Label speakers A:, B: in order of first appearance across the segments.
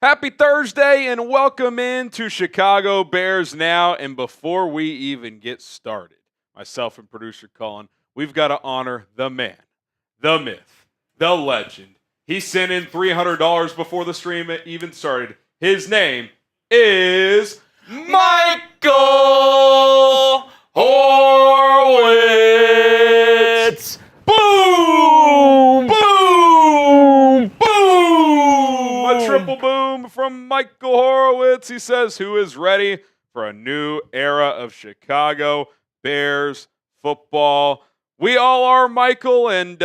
A: Happy Thursday and welcome in to Chicago Bears Now. And before we even get started, myself and producer Colin, we've got to honor the man, the myth, the legend. He sent in $300 before the stream even started. His name is Michael Horowitz. Boom! Boom! Boom! A triple boom from Michael Horowitz. He says, who is ready for a new era of Chicago Bears football? We all are, Michael, and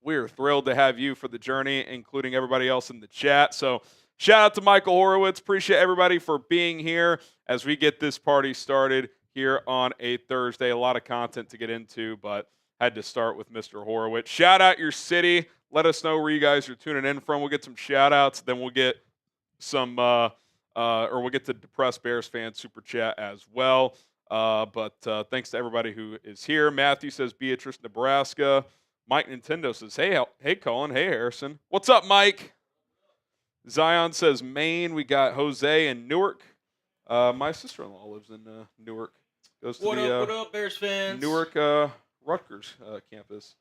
A: we're thrilled to have you for the journey, including everybody else in the chat. So shout out to Michael Horowitz. Appreciate everybody for being here as we get this party started here on a Thursday. A lot of content to get into, but had to start with Mr. Horowitz. Shout out your city. Let us know where you guys are tuning in from. We'll get some shout outs. Then we'll get some, we'll get to Depressed Bears fan super chat as well. But thanks to everybody who is here. Matthew says Beatrice, Nebraska. Mike Nintendo says, hey Colin. Hey, Harrison. What's up, Mike? Zion says Maine. We got Jose in Newark. My sister-in-law lives in Newark. Goes to
B: what up, Bears fans?
A: Newark Rutgers campus.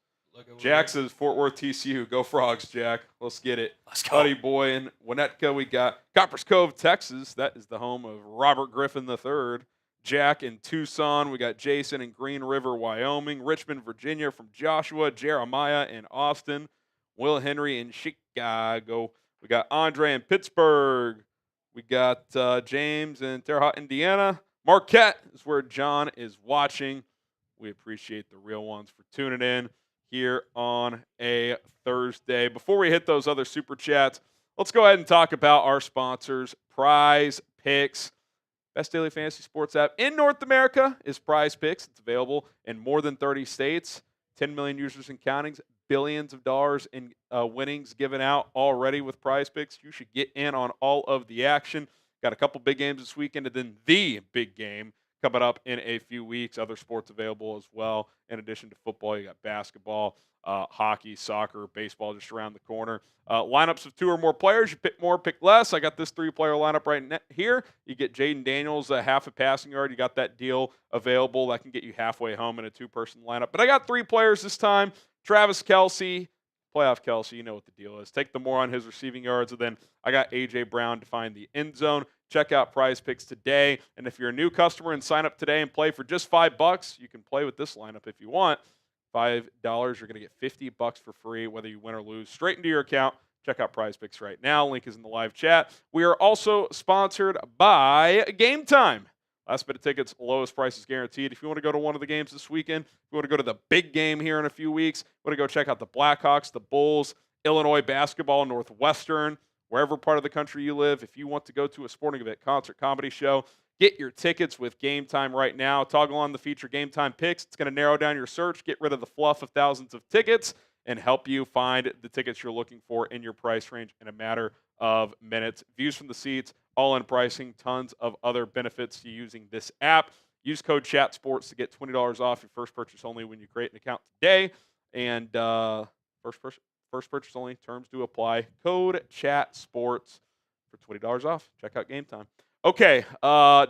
A: Jack says Fort Worth TCU. Go Frogs, Jack. Let's get it.
B: Let's go.
A: Buddy Boy in Winnetka. We got Coppers Cove, Texas. That is the home of Robert Griffin III. Jack in Tucson. We got Jason in Green River, Wyoming. Richmond, Virginia from Joshua. Jeremiah in Austin. Will Henry in Chicago. We got Andre in Pittsburgh. We got James in Terre Haute, Indiana. Marquette is where John is watching. We appreciate the real ones for tuning in here on a Thursday. Before we hit those other super chats, let's go ahead and talk about our sponsors, Prize Picks. Best daily fantasy sports app in North America is Prize Picks. It's available in more than 30 states, 10 million users and counting, billions of dollars in winnings given out already with Prize Picks. You should get in on all of the action. Got a couple big games this weekend, and then the big game coming up in a few weeks. Other sports available as well. In addition to football, you got basketball, hockey, soccer, baseball just around the corner. Lineups of 2 or more players. You pick more, pick less. I got this 3-player lineup right here. You get Jaden Daniels, half a passing yard. You got that deal available. That can get you halfway home in a 2-person lineup. But I got 3 players this time. Travis Kelce, playoff Kelce, you know what the deal is. Take the more on his receiving yards. And then I got A.J. Brown to find the end zone. Check out Prize Picks today. And if you're a new customer and sign up today and play for just $5, you can play with this lineup if you want. $5, you're going to get $50 for free, whether you win or lose, straight into your account. Check out Prize Picks right now. Link is in the live chat. We are also sponsored by Game Time. Last bit of tickets, lowest prices guaranteed. If you want to go to one of the games this weekend, if you want to go to the big game here in a few weeks, you want to go check out the Blackhawks, the Bulls, Illinois basketball, Northwestern, wherever part of the country you live. If you want to go to a sporting event, concert, comedy show, get your tickets with Game Time right now. Toggle on the feature Game Time Picks. It's going to narrow down your search, get rid of the fluff of thousands of tickets, and help you find the tickets you're looking for in your price range in a matter of minutes. Views from the seats, all-in pricing, tons of other benefits to using this app. Use code CHATSPORTS to get $20 off your first purchase only when you create an account today. And first purchase only, terms do apply. Code CHATSPORTS for $20 off. Check out Game Time. Okay,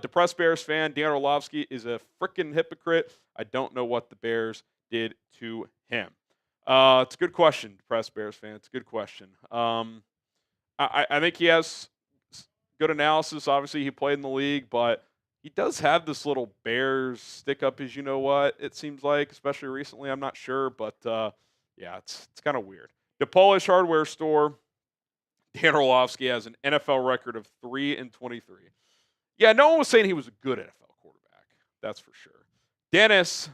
A: depressed Bears fan, Dan Orlovsky is a freaking hypocrite. I don't know what the Bears did to him. It's a good question, depressed Bears fan. It's a good question. I think he has good analysis. Obviously, he played in the league, but he does have this little Bears stick up his you-know-what, it seems like, especially recently. I'm not sure, but, yeah, it's kind of weird. The Polish hardware store, Dan Orlovsky has an NFL record of 3-23. Yeah, no one was saying he was a good NFL quarterback. That's for sure. Dennis,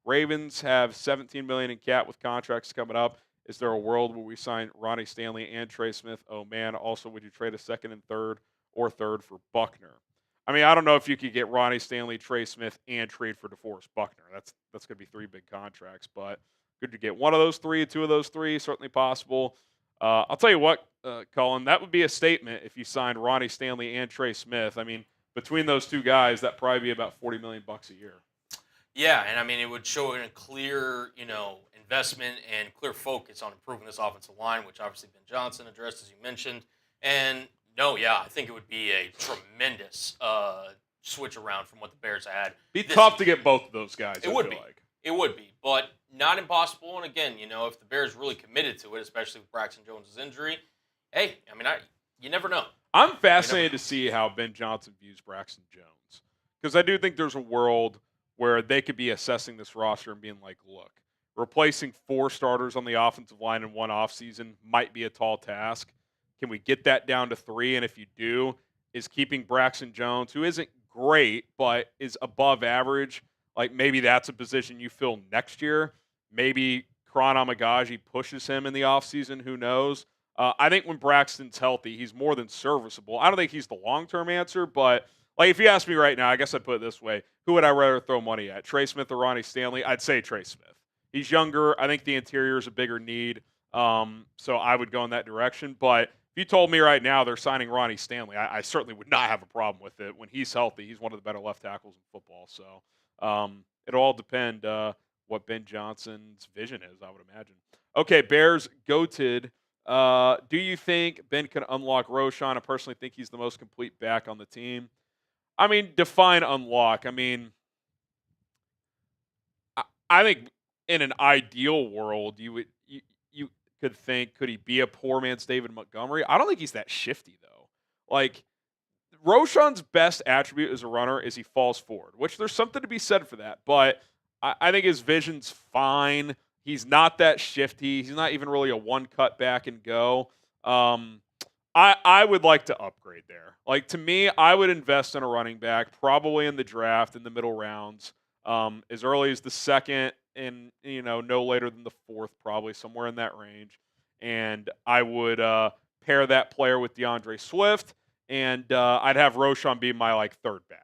A: Ravens have $17 million in cap with contracts coming up. Is there a world where we sign Ronnie Stanley and Trey Smith? Oh, man. Also, would you trade a second and third or third for Buckner? I mean, I don't know if you could get Ronnie Stanley, Trey Smith, and trade for DeForest Buckner. That's going to be 3 big contracts, but could you get one of those 3, 2 of those 3? Certainly possible. I'll tell you what, Colin, that would be a statement if you signed Ronnie Stanley and Trey Smith. I mean, between those 2 guys, that'd probably be about $40 million a year.
B: Yeah, and I mean, it would show a clear, investment and clear focus on improving this offensive line, which obviously Ben Johnson addressed, as you mentioned. And no, yeah, I think it would be a tremendous switch around from what the Bears had.
A: Be
B: this
A: tough to
B: season.
A: get both of those guys.
B: It would be. It would be, but not impossible. And again, if the Bears really committed to it, especially with Braxton Jones' injury, hey, I mean, you never know.
A: I'm fascinated to see how Ben Johnson views Braxton Jones, because I do think there's a world where they could be assessing this roster and being like, look, replacing 4 starters on the offensive line in one offseason might be a tall task. Can we get that down to 3? And if you do, is keeping Braxton Jones, who isn't great but is above average, like maybe that's a position you fill next year. Maybe Kron Amagaji pushes him in the offseason. Who knows? I think when Braxton's healthy, he's more than serviceable. I don't think he's the long-term answer, but like if you ask me right now, I guess I'd put it this way. Who would I rather throw money at, Trey Smith or Ronnie Stanley? I'd say Trey Smith. He's younger. I think the interior is a bigger need, so I would go in that direction. But if you told me right now they're signing Ronnie Stanley, I certainly would not have a problem with it. When he's healthy, he's one of the better left tackles in football. So it'll all depend what Ben Johnson's vision is, I would imagine. Okay, Bears goated. Do you think Ben can unlock Roschon? I personally think he's the most complete back on the team. I mean, define unlock. I mean, I think in an ideal world, you could think, could he be a poor man's David Montgomery? I don't think he's that shifty, though. Like, Roschon's best attribute as a runner is he falls forward, which there's something to be said for that. But I think his vision's fine. He's not that shifty. He's not even really a one-cut back and go. I would like to upgrade there. Like, to me, I would invest in a running back, probably in the draft in the middle rounds, as early as the 2nd and, no later than the 4th, probably somewhere in that range. And I would pair that player with DeAndre Swift, and I'd have Roschon be my, 3rd back.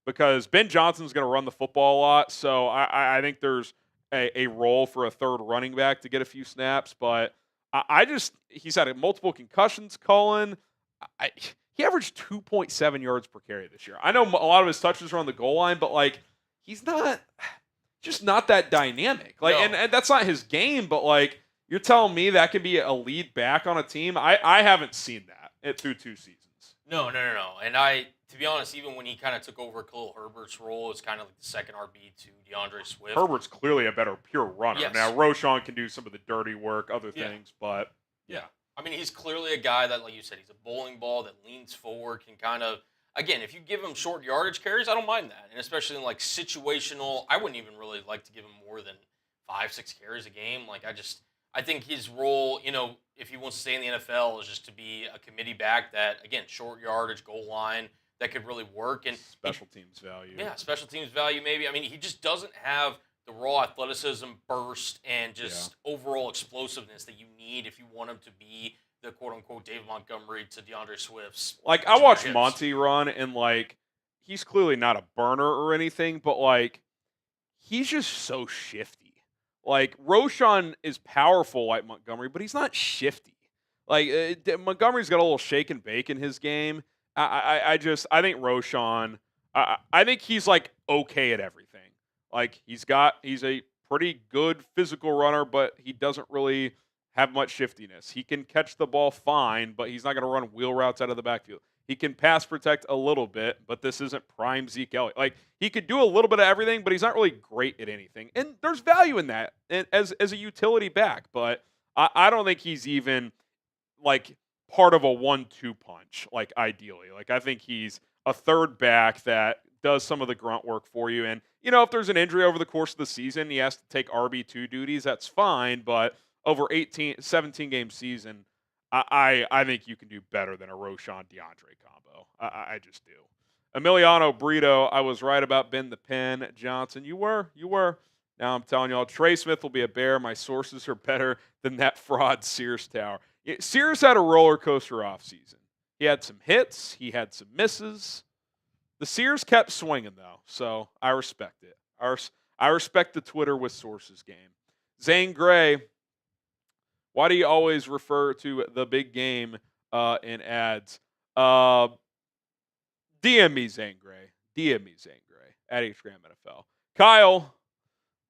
A: Because Ben Johnson's going to run the football a lot, so I think there's a role for a 3rd running back to get a few snaps, but he's had multiple concussions, Cullen. He averaged 2.7 yards per carry this year. I know a lot of his touches are on the goal line, but he's just not that dynamic. No. And that's not his game, but you're telling me that could be a lead back on a team? I haven't seen that through 2 seasons.
B: No. And to be honest, even when he kind of took over Khalil Herbert's role, it's kind of like the 2nd RB to DeAndre Swift.
A: Herbert's clearly a better pure runner.
B: Yes.
A: Now, Roschon can do some of the dirty work, other things, but
B: yeah. I mean, he's clearly a guy that, like you said, he's a bowling ball that leans forward, can kind of, again, if you give him short yardage carries, I don't mind that. And especially in situational, I wouldn't even really like to give him more than 5-6 carries a game. I think his role, if he wants to stay in the NFL, is just to be a committee back that, again, short yardage, goal line, that could really work. And
A: special teams value.
B: Yeah, special teams value maybe. I mean, he just doesn't have the raw athleticism, burst, and just overall explosiveness that you need if you want him to be the quote-unquote David Montgomery to DeAndre Swift's.
A: I watched Monty run, and he's clearly not a burner or anything, but he's just so shifty. Roschon is powerful like Montgomery, but he's not shifty. Montgomery's got a little shake and bake in his game. I think Roschon, I think he's okay at everything. He's a pretty good physical runner, but he doesn't really have much shiftiness. He can catch the ball fine, but he's not going to run wheel routes out of the backfield. He can pass protect a little bit, but this isn't prime Zeke Elliott. He could do a little bit of everything, but he's not really great at anything. And there's value in that as a utility back, but I don't think he's even part of a 1-2 punch, ideally. I think he's a 3rd back that does some of the grunt work for you. And, if there's an injury over the course of the season, he has to take RB2 duties, that's fine. But over 17-game season, I think you can do better than a Roschon DeAndre combo. I just do. Emiliano Brito, I was right about Ben the Pen Johnson. You were. Now I'm telling y'all, Trey Smith will be a Bear. My sources are better than that fraud Sears Tower. Sears had a roller coaster offseason. He had some hits. He had some misses. The Sears kept swinging, though, so I respect it. I respect the Twitter with sources game. Zane Gray, why do you always refer to the big game in ads? DM me, Zane Gray. DM me, Zane Gray, at HGram NFL. Kyle,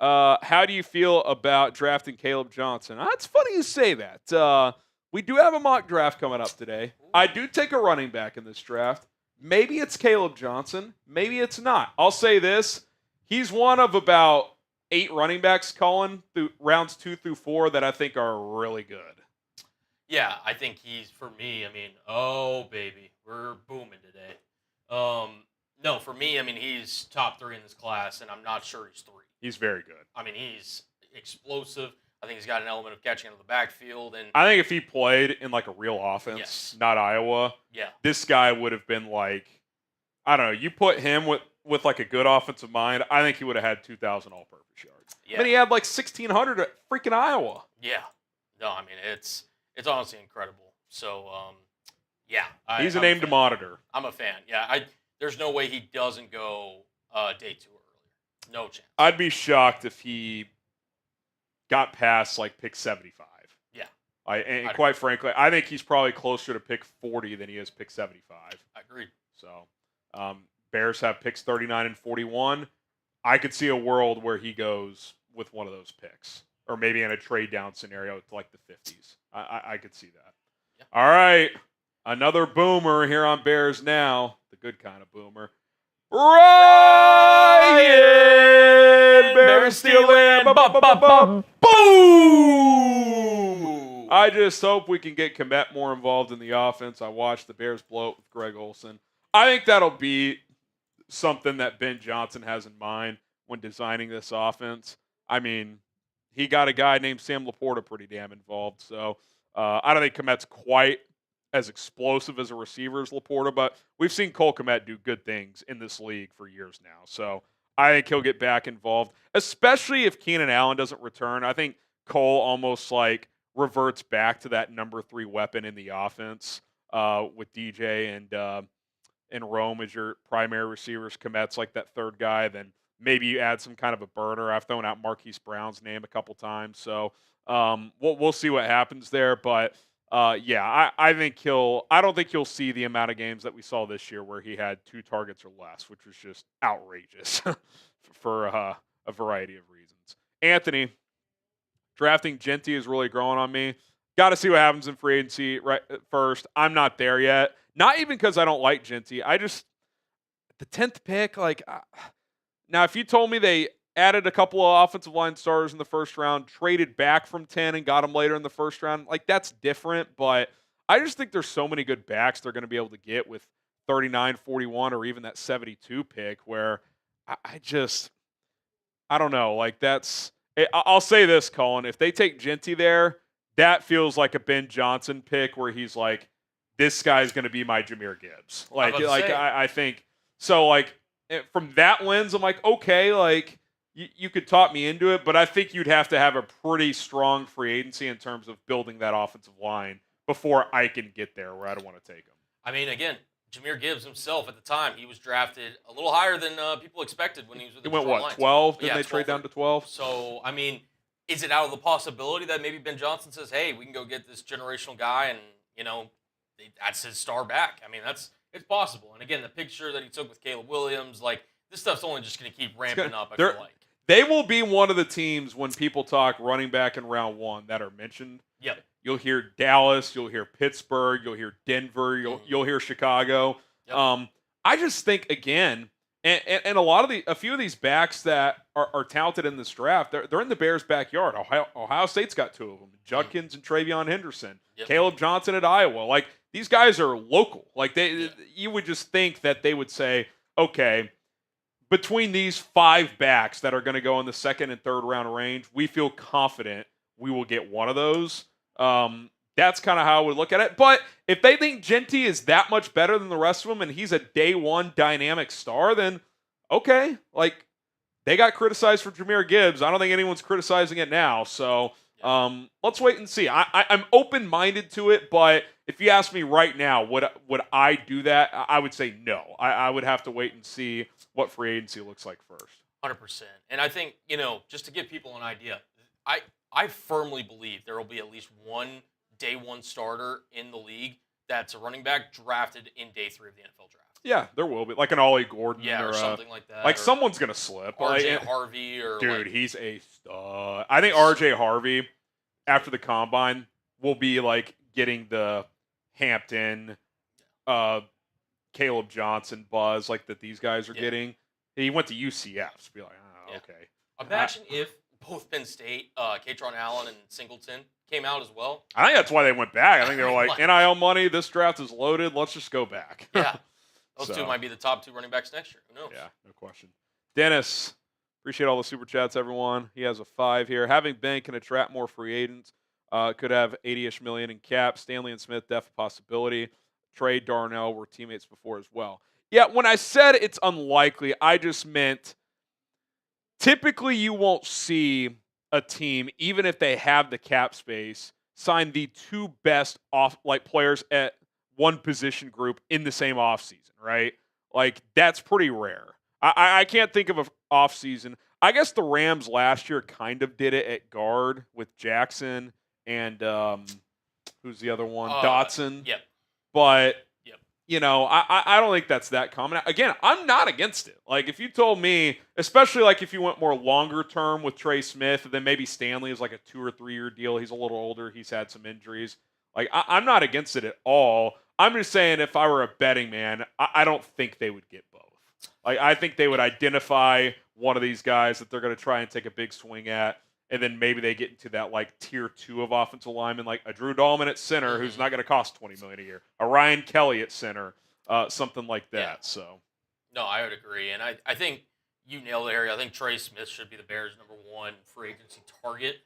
A: how do you feel about drafting Caleb Johnson? It's funny you say that. We do have a mock draft coming up today. I do take a running back in this draft. Maybe it's Caleb Johnson. Maybe it's not. I'll say this. He's one of about 8 running backs, Colin, through rounds 2 through 4 that I think are really good.
B: Yeah, I think he's, for me, I mean, oh, baby, we're booming today. No, for me, I mean, he's top 3 in this class, and I'm not sure he's 3.
A: He's very good.
B: I mean, he's explosive. I think he's got an element of catching out of the backfield. And
A: I think if he played in like a real offense, not Iowa, this guy would have been like, I don't know, you put him with like a good offensive mind, I think he would have had 2,000 all-purpose yards.
B: Yeah.
A: I mean, he had like 1,600 at freaking Iowa.
B: Yeah. No, I mean, it's honestly incredible. So, yeah.
A: He's a name to monitor.
B: I'm a fan. Yeah, there's no way he doesn't go day 2 earlier. No chance.
A: I'd be shocked if he got past like pick 75.
B: Yeah.
A: And quite frankly, I think he's probably closer to pick 40 than he is pick 75.
B: I agree.
A: So, Bears have picks 39 and 41. I could see a world where he goes with one of those picks, or maybe in a trade down scenario to like the 50s. I could see that. Yeah. All right. Another boomer here on Bears Now. The good kind of boomer. Ryan! Bears stealing. Boom! I just hope we can get Komet more involved in the offense. I watched the Bears blow it with Greg Olsen. I think that'll be something that Ben Johnson has in mind when designing this offense. I mean, he got a guy named Sam Laporta pretty damn involved. So I don't think Komet's quite as explosive as a receiver as Laporta, but we've seen Cole Kmet do good things in this league for years now. So I think he'll get back involved, especially if Keenan Allen doesn't return. I think Cole almost like reverts back to that number 3 weapon in the offense with DJ and Rome as your primary receivers. Komet's like that third guy. Then maybe you add some kind of a burner. I've thrown out Marquise Brown's name a couple times. So we'll see what happens there. But yeah, I don't think you'll see the amount of games that we saw this year where he had 2 targets or less, which was just outrageous for a variety of reasons. Anthony, drafting Genty is really growing on me. Got to see what happens in free agency right first. I'm not there yet. Not even because I don't like Genty. I just, the 10th pick, now if you told me they added a couple of offensive line starters in the first round, traded back from 10 and got them later in the first round, that's different. But I just think there's so many good backs they're going to be able to get with 39, 41, or even that 72 pick where I don't know. I'll say this, Colin. If they take Genty there, that feels like a Ben Johnson pick where he's like, this guy's going to be my Jahmyr Gibbs. I think so. From that lens, I'm like, okay, you could talk me into it, but I think you'd have to have a pretty strong free agency in terms of building that offensive line before I can get there where I don't want to take him.
B: I mean, again, Jahmyr Gibbs himself at the time, he was drafted a little higher than people expected when he was with the
A: Detroit Lions. He went, 12? Didn't they trade down to 12?
B: So, I mean, is it out of the possibility that maybe Ben Johnson says, hey, we can go get this generational guy and, that's his star back? I mean, it's possible. And again, the picture that he took with Caleb Williams, this stuff's only just going to keep ramping up, I feel like.
A: They will be one of the teams when people talk running back in round 1 that are mentioned.
B: Yep.
A: You'll hear Dallas, you'll hear Pittsburgh, you'll hear Denver, you'll hear Chicago. Yep. I just think, again, and a few of these backs that are talented in this draft, they're in the Bears' backyard. Ohio State's got 2 of them, Judkins and Travion Henderson. Yep. Caleb Johnson at Iowa. These guys are local. You would just think that they would say, okay, between these 5 backs that are going to go in the 2nd and 3rd round range, we feel confident we will get one of those. That's kind of how I would look at it. But if they think Genty is that much better than the rest of them and he's a day 1 dynamic star, then okay. They got criticized for Jahmyr Gibbs. I don't think anyone's criticizing it now. So let's wait and see. I'm open-minded to it, but if you ask me right now, would I do that? I would say no. I would have to wait and see what free agency looks like first.
B: 100%. And I think, just to give people an idea, I firmly believe there will be at least one day 1 starter in the league that's a running back drafted in day 3 of the NFL draft.
A: Yeah, there will be. Like an Ollie Gordon
B: or something like that.
A: Someone's going to slip.
B: RJ Harvey or
A: dude, he's a stud. I think RJ Harvey, after the combine, will be getting the Hampton, Caleb Johnson buzz like that these guys are getting. He went to UCF, so be like, okay.
B: Imagine if both Penn State, Katron Allen and Singleton came out as well.
A: I think that's why they went back. I think they were like, NIL money, this draft is loaded, let's just go back.
B: Yeah. Those two might be the top 2 running backs next year. Who knows?
A: Yeah, no question. Dennis, appreciate all the super chats, everyone. He has a 5 here. Having Ben can attract more free agents. Could have 80-ish million in cap. Stanley and Smith, definite possibility. Trey, Darnell were teammates before as well. Yeah, when I said it's unlikely, I just meant typically you won't see a team, even if they have the cap space, sign the 2 best players at one position group in the same offseason, right? Like, that's pretty rare. I can't think of an offseason. I guess the Rams last year kind of did it at guard with Jackson and who's the other one? Dotson.
B: Yep.
A: But, I don't think that's that common. Again, I'm not against it. Like, if you told me, especially like if you went more longer term with Trey Smith, and then maybe Stanley is like a 2 or 3 year deal. He's a little older. He's had some injuries. Like, I'm not against it at all. I'm just saying if I were a betting man, I don't think they would get both. Like, I think they would identify one of these guys that they're going to try and take a big swing at, and then maybe they get into that like tier 2 of offensive linemen, like a Drew Dalman at center, who's not going to cost $20 million a year, a Ryan Kelly at center, something like that.
B: Yeah.
A: So,
B: no, I would agree, and I think you nailed it, Harry. I think Trey Smith should be the Bears' #1 free agency target,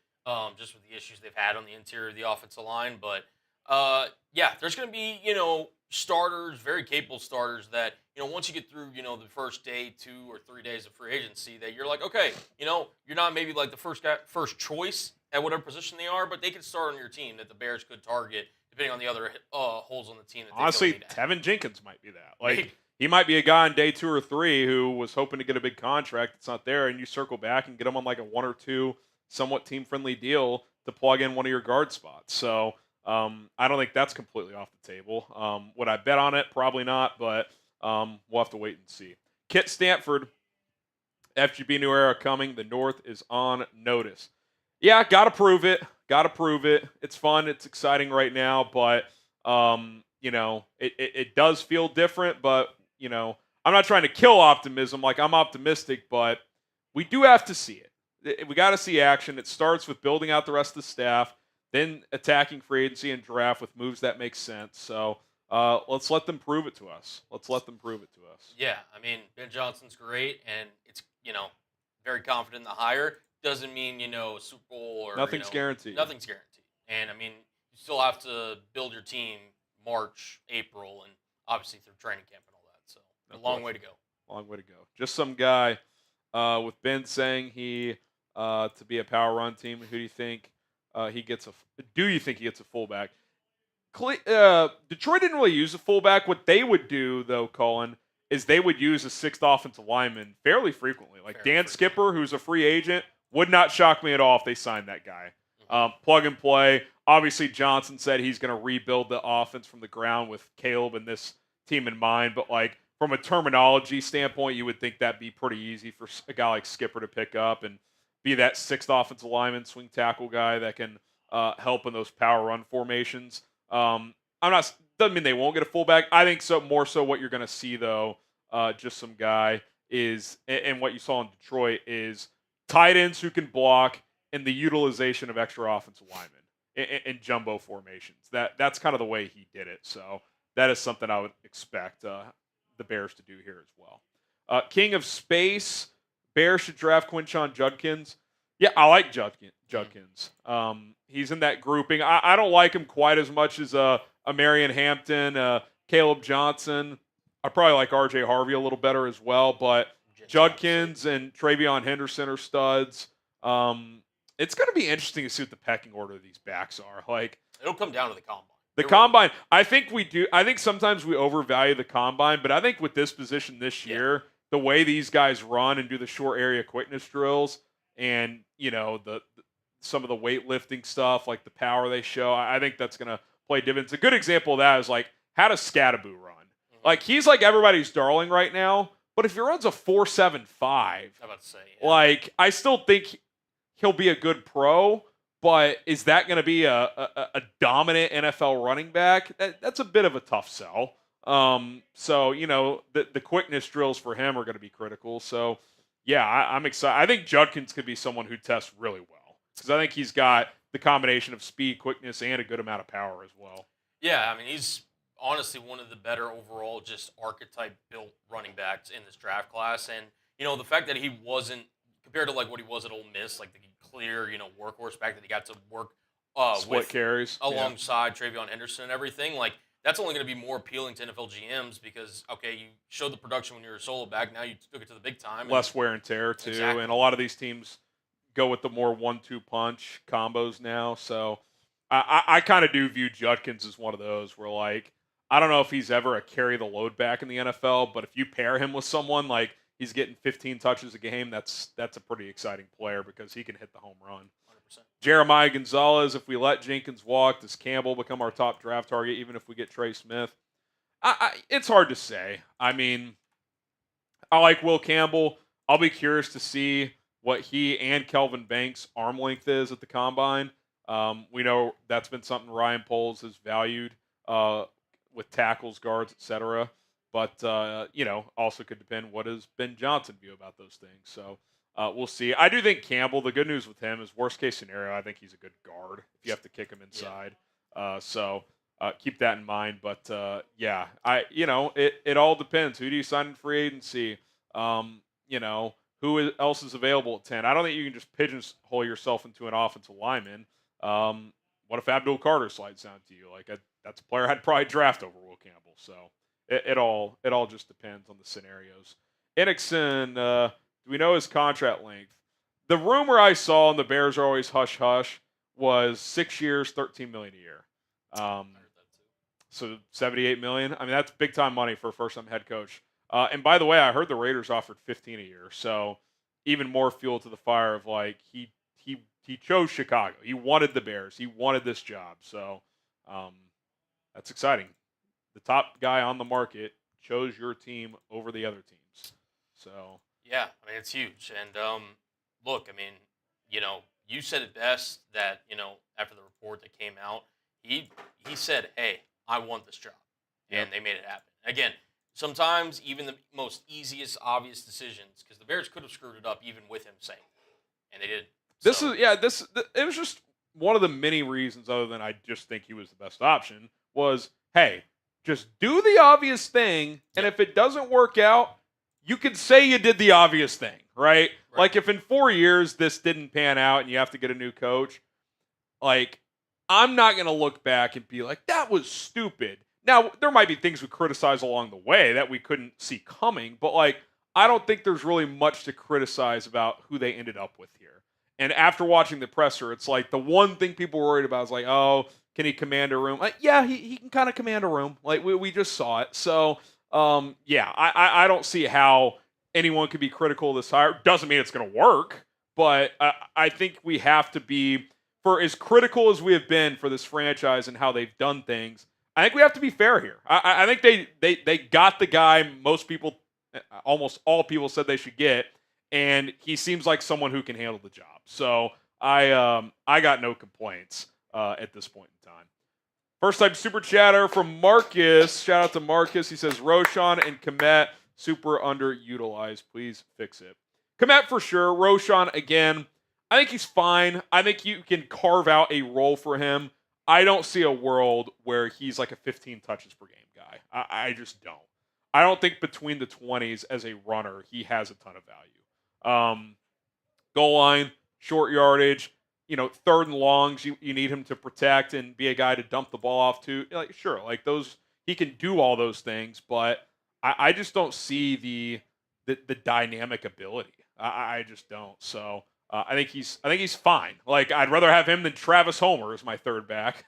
B: just with the issues they've had on the interior of the offensive line. But there's going to be starters, very capable starters that once you get through the first day, 2 or 3 days of free agency, that you're like, okay, you're not maybe like the first choice at whatever position they are, but they could start on your team that the Bears could target depending on the other holes on the team. That
A: honestly, Tevin Jenkins might be that. Like, he might be a guy on day 2 or 3 who was hoping to get a big contract that's not there, and you circle back and get him on like a 1 or 2 somewhat team-friendly deal to plug in one of your guard spots. So I don't think that's completely off the table. Would I bet on it? Probably not, but we'll have to wait and see. Kit Stanford, FGB new era coming. The North is on notice. Yeah, got to prove it. Got to prove it. It's fun. It's exciting right now, but it does feel different. But I'm not trying to kill optimism. Like, I'm optimistic, but we do have to see it. We got to see action. It starts with building out the rest of the staff, then attacking free agency and draft with moves that make sense. So let's let them prove it to us.
B: Yeah, I mean, Ben Johnson's great, and it's very confident in the hire. Doesn't mean Super Bowl or
A: nothing's guaranteed.
B: Nothing's guaranteed, and I mean, you still have to build your team March, April, and obviously through training camp and all that. So a long way to go.
A: Long way to go. Just some guy with Ben saying he to be a power run team. Who do you think he gets do you think he gets a fullback? Detroit didn't really use a fullback. What they would do, though, Colin, is they would use a 6th offensive lineman fairly frequently. Like Dan Skipper, who's a free agent, would not shock me at all if they signed that guy. Plug and play. Obviously, Johnson said he's going to rebuild the offense from the ground with Caleb and this team in mind. But like from a terminology standpoint, you would think that'd be pretty easy for a guy like Skipper to pick up and be that 6th offensive lineman, swing tackle guy that can help in those power run formations. Doesn't mean they won't get a fullback. I think so. More so, what you're going to see though, just some guy is, and what you saw in Detroit is tight ends who can block and the utilization of extra offensive linemen in jumbo formations. That's kind of the way he did it. So that is something I would expect the Bears to do here as well. King of Space, Bears should draft Quinshon Judkins. Yeah, I like Judkins. He's in that grouping. I don't like him quite as much as a Marion Hampton, Caleb Johnson. I probably like R.J. Harvey a little better as well, but Judkins and Travion Henderson are studs. It's going to be interesting to see what the pecking order of these backs are. Like,
B: it'll come down to the combine.
A: The combine, I think we do. I think sometimes we overvalue the combine, but I think with this position this year, the way these guys run and do the short area quickness drills, and some of the weightlifting stuff, like the power they show, I think that's going to play dividends. A good example of that is like, how does Scattaboo run? Like, he's like everybody's darling right now, but if he runs a 4.75,
B: I'm about to say,
A: like, I still think he'll be a good pro, But is that going to be a dominant NFL running back? That's a bit of a tough sell. So, the quickness drills for him are going to be critical. So, yeah, I'm excited. I think Judkins could be someone who tests really well because I think he's got the combination of speed, quickness, and a good amount of power as well.
B: Yeah, I mean, he's honestly one of the better overall just archetype built running backs in this draft class. And, the fact that he wasn't, compared to like what he was at Ole Miss, like the clear, workhorse back that he got to work
A: Split
B: with
A: carries
B: alongside Travion Henderson and everything, like that's only going to be more appealing to NFL GMs because, okay, you showed the production when you were a solo back, now you took it to the big time.
A: Less wear and tear, too.
B: Exactly.
A: And a lot of these teams go with the more 1-2 punch combos now. So I kind of do view Judkins as one of those where, like, I don't know if he's ever a carry the load back in the NFL, but if you pair him with someone like he's getting 15 touches a game, that's a pretty exciting player because he can hit the home run.
B: 100%.
A: Jeremiah Gonzalez, if we let Jenkins walk, does Campbell become our top draft target even if we get Trey Smith? It's hard to say. I mean, I like Will Campbell. I'll be curious to see what he and Kelvin Banks' arm length is at the combine. We know that's been something Ryan Poles has valued with tackles, guards, etc. But, also could depend what does Ben Johnson view about those things. So we'll see. I do think Campbell, the good news with him is worst case scenario, I think he's a good guard if you have to kick him inside. Yeah. So keep that in mind. But, it all depends. Who do you sign in free agency? Who else is available at 10? I don't think you can just pigeonhole yourself into an offensive lineman. What if Abdul Carter slides down to you? Like that's a player I'd probably draft over Will Campbell. So it all just depends on the scenarios. Enixon, do we know his contract length? The rumor I saw, and the Bears are always hush hush, was 6 years, $13 million a year. So $78 million. I mean, that's big time money for a first time head coach. And by the way, I heard the Raiders offered 15 a year. So even more fuel to the fire of like he chose Chicago. He wanted the Bears. He wanted this job. So that's exciting. The top guy on the market chose your team over the other teams. So
B: yeah, I mean it's huge. And look, I mean, you said it best that after the report that came out, he said, "Hey, I want this job," and they made it happen. Again, sometimes even the most easiest, obvious decisions, because the Bears could have screwed it up even with him saying, and they didn't.
A: It was just one of the many reasons, other than I just think he was the best option, was, hey, just do the obvious thing, and if it doesn't work out, you can say you did the obvious thing, right? Like if in 4 years this didn't pan out and you have to get a new coach, like I'm not going to look back and be like, that was stupid. Now, there might be things we criticize along the way that we couldn't see coming, but like I don't think there's really much to criticize about who they ended up with here. And after watching the presser, it's like the one thing people were worried about is like, oh, can he command a room? Like, yeah, he can kind of command a room. Like we just saw it. So, I don't see how anyone could be critical of this hire. Doesn't mean it's going to work, but I think we have to be, for as critical as we have been for this franchise and how they've done things, I think we have to be fair here. I think they got the guy almost all people said they should get, and he seems like someone who can handle the job. So I got no complaints at this point in time. First time super chatter from Marcus. Shout out to Marcus. He says Roshan and Komet super underutilized. Please fix it. Komet for sure. Roshan again. I think he's fine. I think you can carve out a role for him. I don't see a world where he's like a 15 touches per game guy. I just don't. I don't think between the 20s as a runner, he has a ton of value. Goal line, short yardage, third and longs, you need him to protect and be a guy to dump the ball off to. Like, sure, like those, he can do all those things, but I just don't see the dynamic ability. I just don't. So I think he's fine. Like I'd rather have him than Travis Homer as my third back.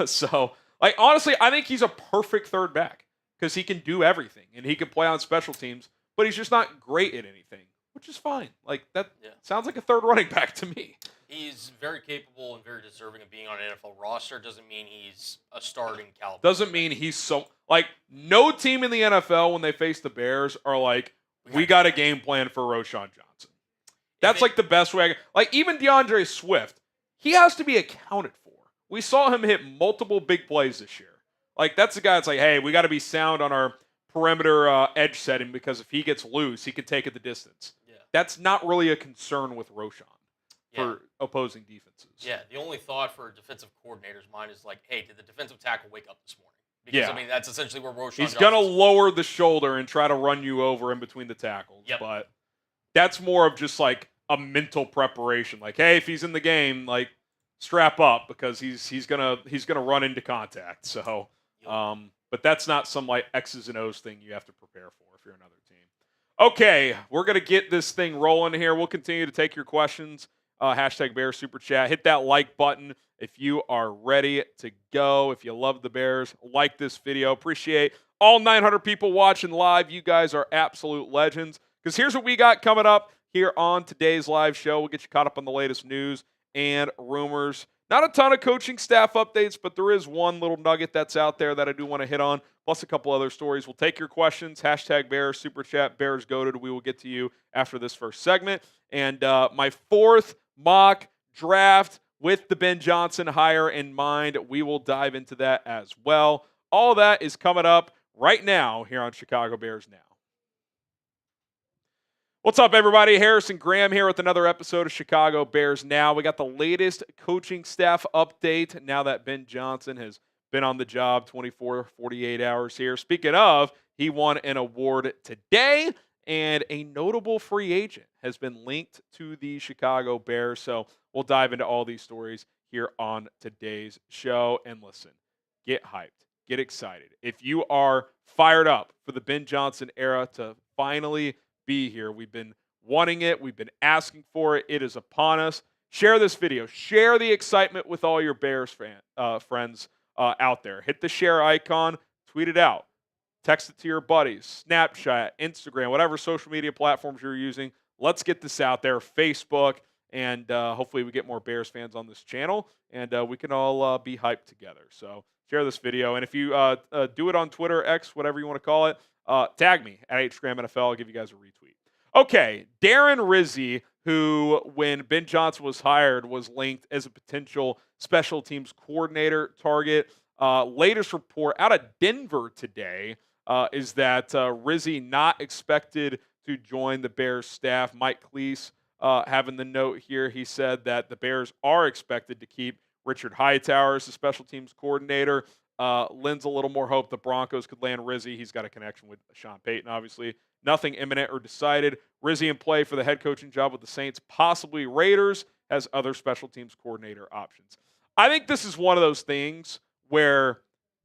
A: So like honestly, I think he's a perfect third back because he can do everything and he can play on special teams, but he's just not great at anything, which is fine. Like that sounds like a third running back to me.
B: He's very capable and very deserving of being on an NFL roster. Doesn't mean he's a starting caliber.
A: Doesn't mean he's so like no team in the NFL when they face the Bears are like, we got a game plan for Roshan Johnson. That's like the best way. Like even DeAndre Swift, he has to be accounted for. We saw him hit multiple big plays this year. Like, that's the guy that's like, hey, we got to be sound on our perimeter edge setting because if he gets loose, he can take it the distance.
B: Yeah.
A: That's not really a concern with Roshan for opposing defenses.
B: Yeah, the only thought for a defensive coordinator's mind is like, hey, did the defensive tackle wake up this morning? Because, I mean, that's essentially where Roshan
A: He's going to lower the shoulder and try to run you over in between the tackles.
B: Yep.
A: But that's more of just like a mental preparation. Like, hey, if he's in the game, like, strap up because he's gonna run into contact. So, but that's not some like X's and O's thing you have to prepare for if you're another team. Okay, we're gonna get this thing rolling here. We'll continue to take your questions. Hashtag Bears Super Chat. Hit that like button if you are ready to go. If you love the Bears, like this video. Appreciate all 900 people watching live. You guys are absolute legends. Because here's what we got coming up here on today's live show. We'll get you caught up on the latest news and rumors. Not a ton of coaching staff updates, but there is one little nugget that's out there that I do want to hit on, plus a couple other stories. We'll take your questions. Hashtag Bears Super Chat, Bears Goated. We will get to you after this first segment. And my fourth mock draft with the Ben Johnson hire in mind. We will dive into that as well. All that is coming up right now here on Chicago Bears Now. What's up, everybody? Harrison Graham here with another episode of Chicago Bears Now. We got the latest coaching staff update now that Ben Johnson has been on the job 24, 48 hours here. Speaking of, he won an award today, and a notable free agent has been linked to the Chicago Bears. So we'll dive into all these stories here on today's show. And listen, get hyped, get excited. If you are fired up for the Ben Johnson era to finally be here. We've been wanting it. We've been asking for it. It is upon us. Share this video. Share the excitement with all your Bears friends out there. Hit the share icon. Tweet it out. Text it to your buddies. Snapchat, Instagram, whatever social media platforms you're using. Let's get this out there. Facebook. And hopefully we get more Bears fans on this channel. And we can all be hyped together. So share this video. And if you do it on Twitter, X, whatever you want to call it, tag me at HGramNFL. I'll give you guys a retweet. Okay, Darren Rizzi, who, when Ben Johnson was hired, was linked as a potential special teams coordinator target. Latest report out of Denver today is that Rizzi not expected to join the Bears staff. Mike Cleese having the note here. He said that the Bears are expected to keep Richard Hightower as the special teams coordinator. Lends a little more hope the Broncos could land Rizzi. He's got a connection with Sean Payton, obviously. Nothing imminent or decided. Rizzi in play for the head coaching job with the Saints, possibly Raiders, has other special teams coordinator options. I think this is one of those things where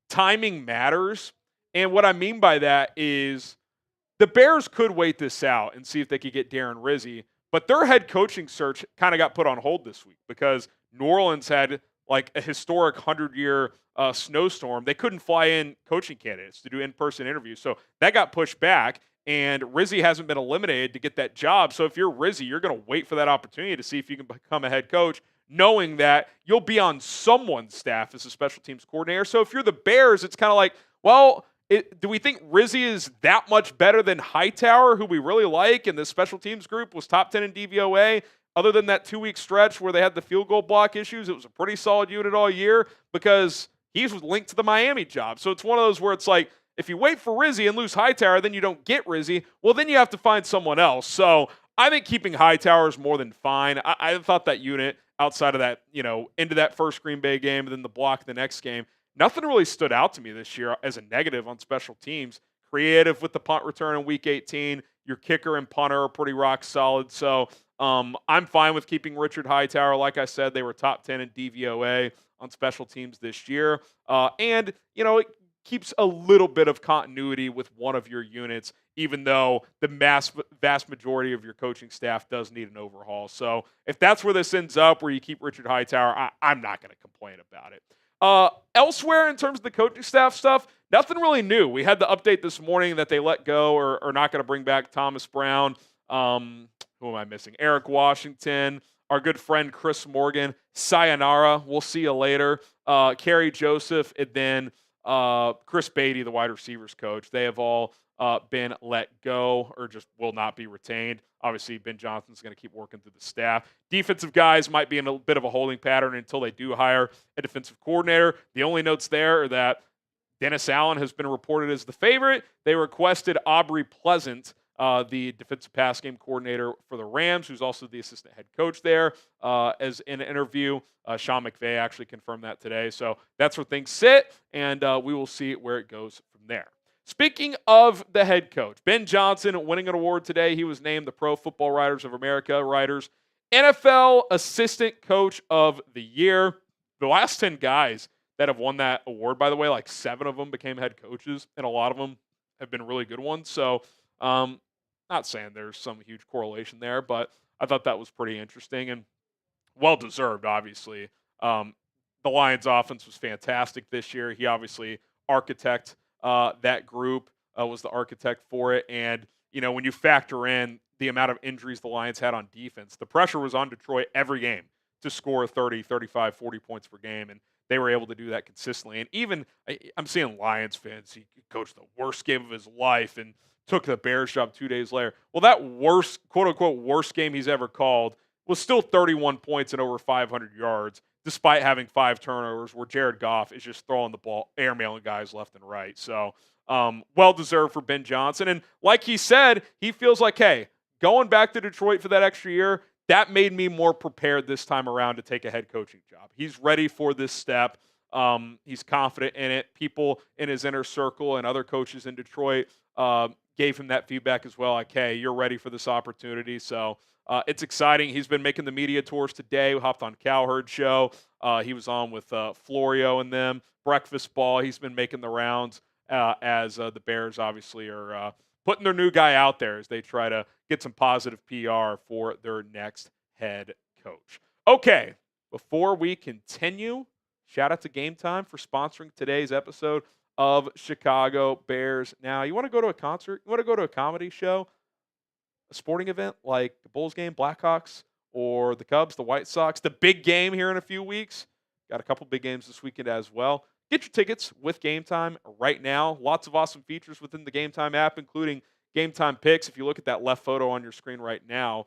A: timing matters. And what I mean by that is the Bears could wait this out and see if they could get Darren Rizzi, but their head coaching search kind of got put on hold this week because New Orleans had like a historic 100-year snowstorm. They couldn't fly in coaching candidates to do in-person interviews. So that got pushed back, and Rizzi hasn't been eliminated to get that job. So if you're Rizzi, you're going to wait for that opportunity to see if you can become a head coach, knowing that you'll be on someone's staff as a special teams coordinator. So if you're the Bears, it's kind of like, well, do we think Rizzi is that much better than Hightower, who we really like, and the special teams group was top 10 in DVOA? Other than that 2-week stretch where they had the field goal block issues, it was a pretty solid unit all year because he's linked to the Miami job. So it's one of those where it's like, if you wait for Rizzi and lose Hightower, then you don't get Rizzi. Well, then you have to find someone else. So I think keeping Hightower is more than fine. I thought that unit outside of that, into that first Green Bay game and then the block the next game, nothing really stood out to me this year as a negative on special teams. Creative with the punt return in Week 18. Your kicker and punter are pretty rock solid. So I'm fine with keeping Richard Hightower. Like I said, they were top 10 in DVOA on special teams this year. And it keeps a little bit of continuity with one of your units, even though the vast majority of your coaching staff does need an overhaul. So if that's where this ends up, where you keep Richard Hightower, I'm not going to complain about it. Elsewhere, in terms of the coaching staff stuff, nothing really new. We had the update this morning that they let go or are not going to bring back Thomas Brown. Who am I missing? Eric Washington, our good friend Chris Morgan, sayonara. We'll see you later. Kerry Joseph, and then Chris Beatty, the wide receivers coach, they have all been let go or just will not be retained. Obviously, Ben Johnson's going to keep working through the staff. Defensive guys might be in a bit of a holding pattern until they do hire a defensive coordinator. The only notes there are that Dennis Allen has been reported as the favorite. They requested Aubrey Pleasant, the defensive pass game coordinator for the Rams, who's also the assistant head coach there, as in an interview. Sean McVay actually confirmed that today. So that's where things sit, and we will see where it goes from there. Speaking of the head coach, Ben Johnson winning an award today. He was named the Pro Football Writers of America Writers NFL Assistant Coach of the Year. The last 10 guys that have won that award, by the way, like 7 of them became head coaches, and a lot of them have been really good ones. So not saying there's some huge correlation there, but I thought that was pretty interesting and well-deserved, obviously. The Lions offense was fantastic this year. He obviously architect that group, was the architect for it. And, when you factor in the amount of injuries the Lions had on defense, the pressure was on Detroit every game to score 30, 35, 40 points per game. And they were able to do that consistently. And even I'm seeing Lions fans, he coached the worst game of his life and took the Bears job 2 days later. Well, that worst, quote-unquote, worst game he's ever called was still 31 points and over 500 yards, despite having 5 turnovers where Jared Goff is just throwing the ball, airmailing guys left and right. So, well-deserved for Ben Johnson. And like he said, he feels like, hey, going back to Detroit for that extra year, that made me more prepared this time around to take a head coaching job. He's ready for this step. He's confident in it. People in his inner circle and other coaches in Detroit gave him that feedback as well. Like, hey, you're ready for this opportunity. So it's exciting. He's been making the media tours today. We hopped on Cowherd show. He was on with Florio and them. Breakfast Ball. He's been making the rounds as the Bears obviously are putting their new guy out there as they try to get some positive PR for their next head coach. Okay, before we continue, shout out to Game Time for sponsoring today's episode of Chicago Bears Now. You want to go to a concert? You want to go to a comedy show? A sporting event like the Bulls game, Blackhawks, or the Cubs, the White Sox, the big game here in a few weeks? Got a couple big games this weekend as well. Get your tickets with Game Time right now. Lots of awesome features within the Game Time app, including Game Time Picks. If you look at that left photo on your screen right now,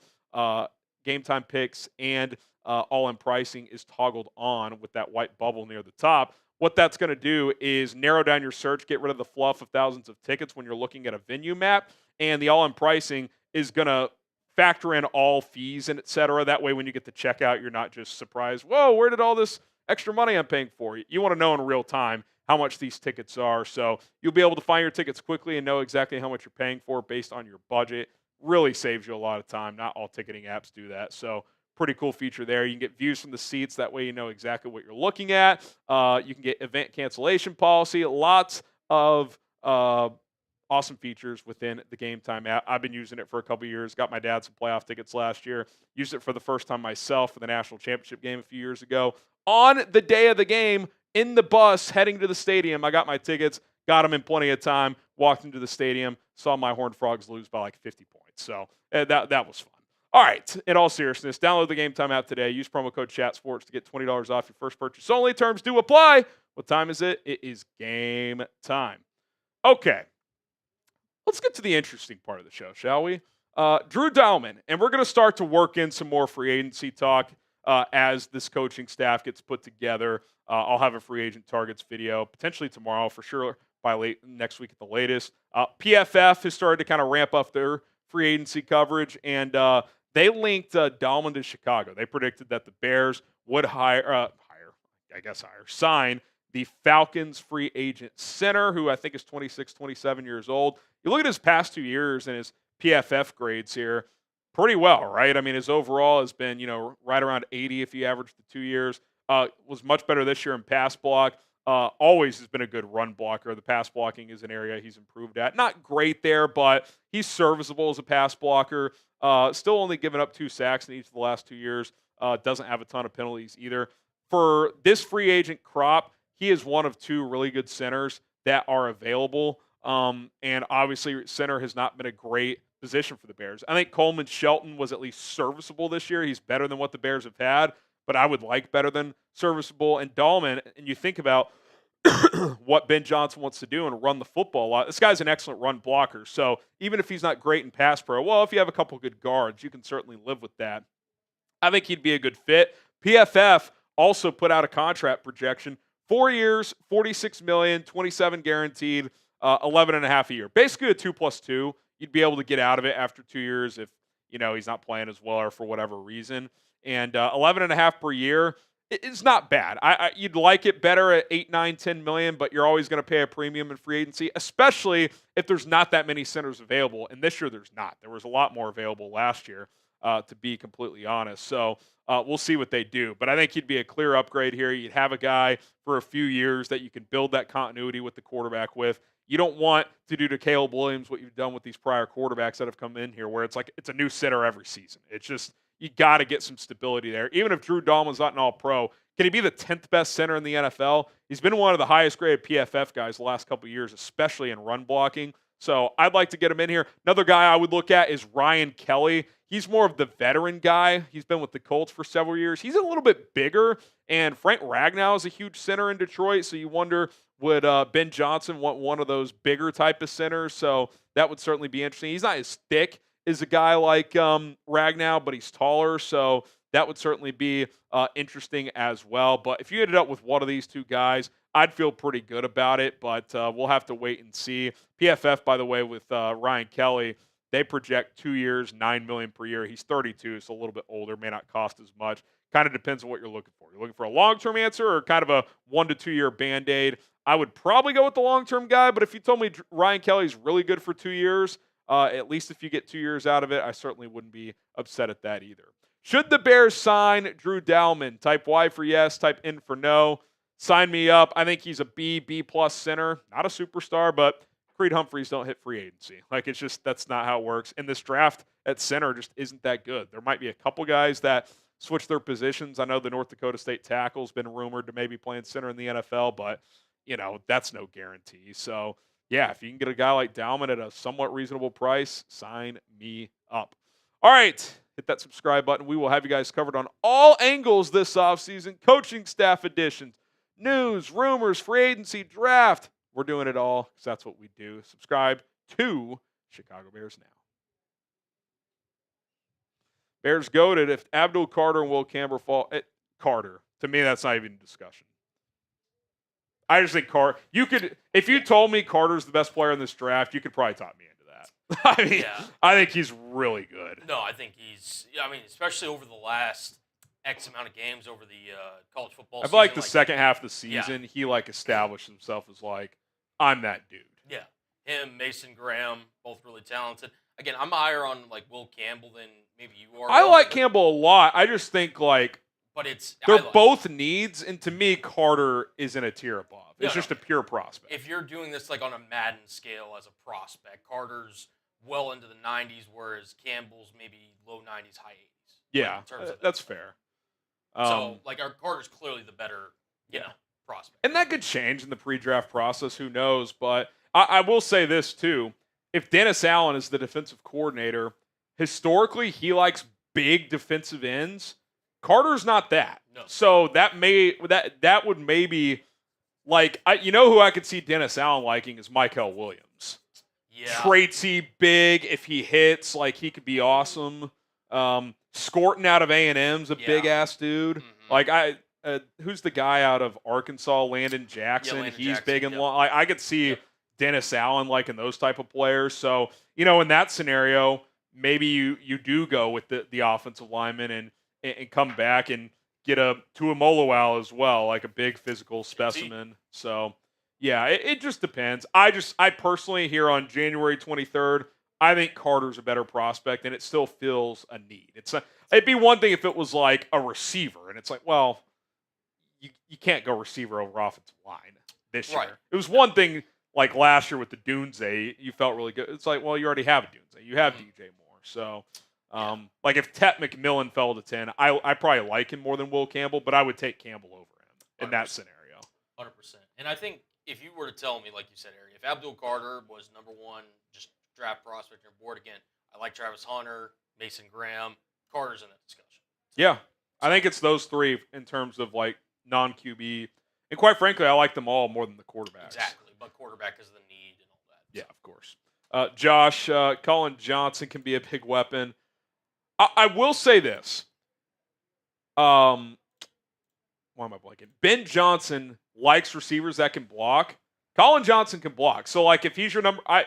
A: Game Time Picks and all-in pricing is toggled on with that white bubble near the top. What that's going to do is narrow down your search, get rid of the fluff of thousands of tickets when you're looking at a venue map, and the all-in pricing is going to factor in all fees and et cetera. That way, when you get to checkout, you're not just surprised, whoa, where did all this extra money I'm paying for? You want to know in real time how much these tickets are. So you'll be able to find your tickets quickly and know exactly how much you're paying for based on your budget. Really saves you a lot of time. Not all ticketing apps do that. So pretty cool feature there. You can get views from the seats. That way you know exactly what you're looking at. You can get event cancellation policy. Lots of awesome features within the Game Time app. I've been using it for a couple years. Got my dad some playoff tickets last year. Used it for the first time myself for the national championship game a few years ago. On the day of the game, in the bus heading to the stadium, I got my tickets, got them in plenty of time, walked into the stadium, saw my Horned Frogs lose by like 50 points. So that was fun. All right, in all seriousness, download the Game Time app today. Use promo code ChatSports to get $20 off your first purchase. Only terms do apply. What time is it? It is game time. Okay, let's get to the interesting part of the show, shall we? Drew Dalman, and we're going to start to work in some more free agency talk as this coaching staff gets put together. I'll have a free agent targets video potentially tomorrow for sure, by late next week at the latest. PFF has started to kind of ramp up their free agency coverage, and they linked Dalman to Chicago. They predicted that the Bears would sign the Falcons free agent center, who I think is 26, 27 years old. You look at his past 2 years and his PFF grades here, pretty well, right? I mean, his overall has been, right around 80 if you average the 2 years. Was much better this year in pass block. Always has been a good run blocker. The pass blocking is an area he's improved at. Not great there, but he's serviceable as a pass blocker. Still only given up 2 sacks in each of the last 2 years. Doesn't have a ton of penalties either. For this free agent crop, he is one of 2 really good centers that are available. And obviously, center has not been a great position for the Bears. I think Coleman Shelton was at least serviceable this year. He's better than what the Bears have had, but I would like better than serviceable. And Dalman, and you think about what Ben Johnson wants to do and run the football a lot. This guy's an excellent run blocker. So even if he's not great in pass pro, well, if you have a couple good guards, you can certainly live with that. I think he'd be a good fit. PFF also put out a contract projection. 4 years, $46 million, 27 guaranteed, 11 and a half a year. Basically a 2+2. You'd be able to get out of it after 2 years if, he's not playing as well or for whatever reason. And 11 and a half per year, it's not bad. You'd like it better at 8, 9, 10 million, but you're always going to pay a premium in free agency, especially if there's not that many centers available. And this year there's not. There was a lot more available last year, to be completely honest. So we'll see what they do. But I think he'd be a clear upgrade here. You'd have a guy for a few years that you can build that continuity with the quarterback with. You don't want to do to Caleb Williams what you've done with these prior quarterbacks that have come in here, where it's like it's a new center every season. It's just, you got to get some stability there. Even if Drew Dalman's not an all-pro, can he be the 10th best center in the NFL? He's been one of the highest graded PFF guys the last couple of years, especially in run blocking. So I'd like to get him in here. Another guy I would look at is Ryan Kelly. He's more of the veteran guy. He's been with the Colts for several years. He's a little bit bigger, and Frank Ragnow is a huge center in Detroit, so you wonder, would Ben Johnson want one of those bigger type of centers? So that would certainly be interesting. He's not as thick as a guy like Ragnow, but he's taller, so that would certainly be interesting as well. But if you ended up with one of these two guys, I'd feel pretty good about it, but we'll have to wait and see. PFF, by the way, with Ryan Kelly, they project 2 years, $9 million per year. He's 32, so a little bit older, may not cost as much. Kind of depends on what you're looking for. You're looking for a long-term answer or kind of a 1 to 2 year Band-Aid. I would probably go with the long-term guy, but if you told me Ryan Kelly's really good for 2 years, at least if you get 2 years out of it, I certainly wouldn't be upset at that either. Should the Bears sign Drew Dalman? Type Y for yes, type N for no. Sign me up. I think he's a B+ center. Not a superstar, but Creed Humphreys don't hit free agency. Like, it's just, that's not how it works. And this draft at center just isn't that good. There might be a couple guys that switch their positions. I know the North Dakota State tackle's been rumored to maybe playing center in the NFL, but, that's no guarantee. So, yeah, if you can get a guy like Dalman at a somewhat reasonable price, sign me up. All right, hit that subscribe button. We will have you guys covered on all angles this offseason. Coaching staff additions, news, rumors, free agency, draft. We're doing it all because that's what we do. Subscribe to Chicago Bears Now. Bears goated. If Abdul Carter and Will Campbell fall, Carter. To me, that's not even a discussion. I just think you could, if you told me Carter's the best player in this draft, you could probably talk me into that. I mean, yeah. I think he's really good.
B: No, I think especially over the last X amount of games over the college football season.
A: I feel like the second half of the season, he established himself as I'm that dude.
B: Yeah. Him, Mason Graham, both really talented. Again, I'm higher on Will Campbell than maybe you are.
A: I like Campbell a lot. I just think
B: but
A: they're both needs, and to me, Carter isn't a tier above. It's just a pure prospect.
B: If you're doing this on a Madden scale as a prospect, Carter's well into the 90s, whereas Campbell's maybe low 90s, high 80s.
A: Yeah, that's fair.
B: So, Carter's clearly the better, prospect.
A: And that could change in the pre-draft process. Who knows? But I will say this, too. If Dennis Allen is the defensive coordinator, historically, he likes big defensive ends. Carter's not that.
B: No.
A: So that would maybe, who I could see Dennis Allen liking is Michael Williams.
B: Yeah.
A: Traitsy, big. If he hits, he could be awesome. Scorton out of A&M's a big-ass dude. Mm-hmm. Who's the guy out of Arkansas? Landon Jackson. He's big and long. I could see Dennis Allen liking those type of players. So, in that scenario, maybe you do go with the offensive lineman and come back and get a Tuamoloau as well, a big physical specimen. So, yeah, it just depends. I personally, here on January 23rd, I think Carter's a better prospect, and it still fills a need. It'd be one thing if it was a receiver, and it's you can't go receiver over offensive line this year.
B: Right.
A: It was one thing last year with the Dunze, you felt really good. It's you already have a Dunze. You have DJ Moore. So, if Tet McMillan fell to 10, I probably like him more than Will Campbell, but I would take Campbell over him in
B: 100%.
A: That scenario.
B: 100%. And I think if you were to tell me, like you said, Harry, if Abdul Carter was number one, just draft prospect on your board again, I like Travis Hunter, Mason Graham, Carter's in that discussion.
A: Yeah. I think it's those three in terms of non-QB And quite frankly, I like them all more than the quarterbacks.
B: Exactly, but quarterback is the need and all that.
A: Yeah, of course. Josh, Colin Johnson can be a big weapon. I will say this. Why am I blanking? Ben Johnson likes receivers that can block. Colin Johnson can block. So, like, if he's your number, I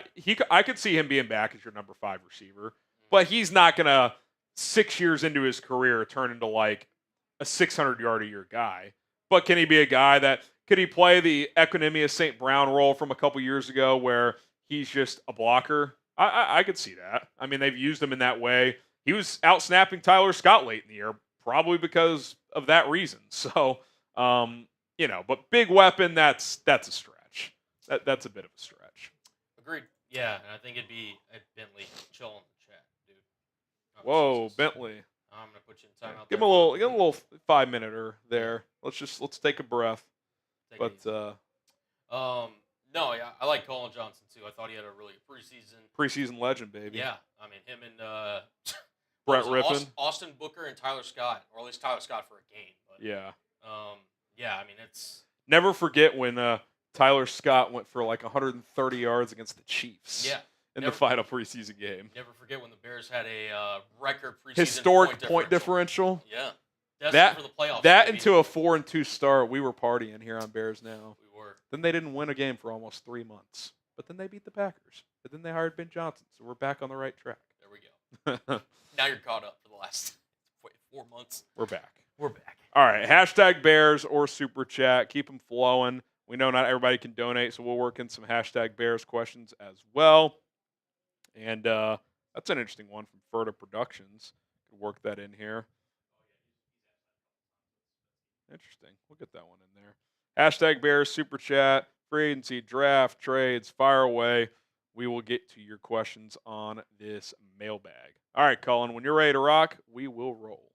A: could see him being back as your number 5 receiver. But he's not going to, 6 years into his career, turn into, like, a 600-yard-a-year guy. But can he be a guy that – could he play the Equinemius St. Brown role from a couple years ago where he's just a blocker? I could see that. I mean, they've used him in that way. He was out-snapping Tyler Scott late in the year, probably because of that reason. So, but big weapon, that's a stretch. That's a bit of a stretch.
B: Agreed. Yeah, and I think it'd be a Bentley chill in the chat, dude. Oh,
A: Whoa,
B: Jesus.
A: Bentley.
B: I'm gonna put you in timeout.
A: Give him a little 5-minute there. Let's take a breath.
B: Take it easy. No, yeah, I like Colin Johnson too. I thought he had a really
A: preseason legend, baby.
B: Yeah, I mean him and
A: Brett Rippon,
B: Austin Booker, and Tyler Scott, or at least Tyler Scott for a game. But,
A: yeah.
B: Yeah, I mean it's.
A: Never forget when Tyler Scott went for like 130 yards against the Chiefs.
B: Yeah.
A: In the final preseason game.
B: Never forget when the Bears had a record preseason
A: historic point differential.
B: Yeah.
A: That
B: for the playoffs.
A: That into a 4-2 start, we were partying here on Bears Now.
B: We were.
A: Then they didn't win a game for almost 3 months. But then they beat the Packers. But then they hired Ben Johnson, so we're back on the right track.
B: There we go. Now you're caught up for the last 4 months.
A: We're back.
B: We're back.
A: All right, hashtag Bears or Super Chat. Keep them flowing. We know not everybody can donate, so we'll work in some hashtag Bears questions as well. And that's an interesting one from Ferta Productions. Could work that in here. Interesting. We'll get that one in there. Hashtag Bears, Super Chat, free agency, draft, trades, fire away. We will get to your questions on this mailbag. All right, Colin, when you're ready to rock, we will roll.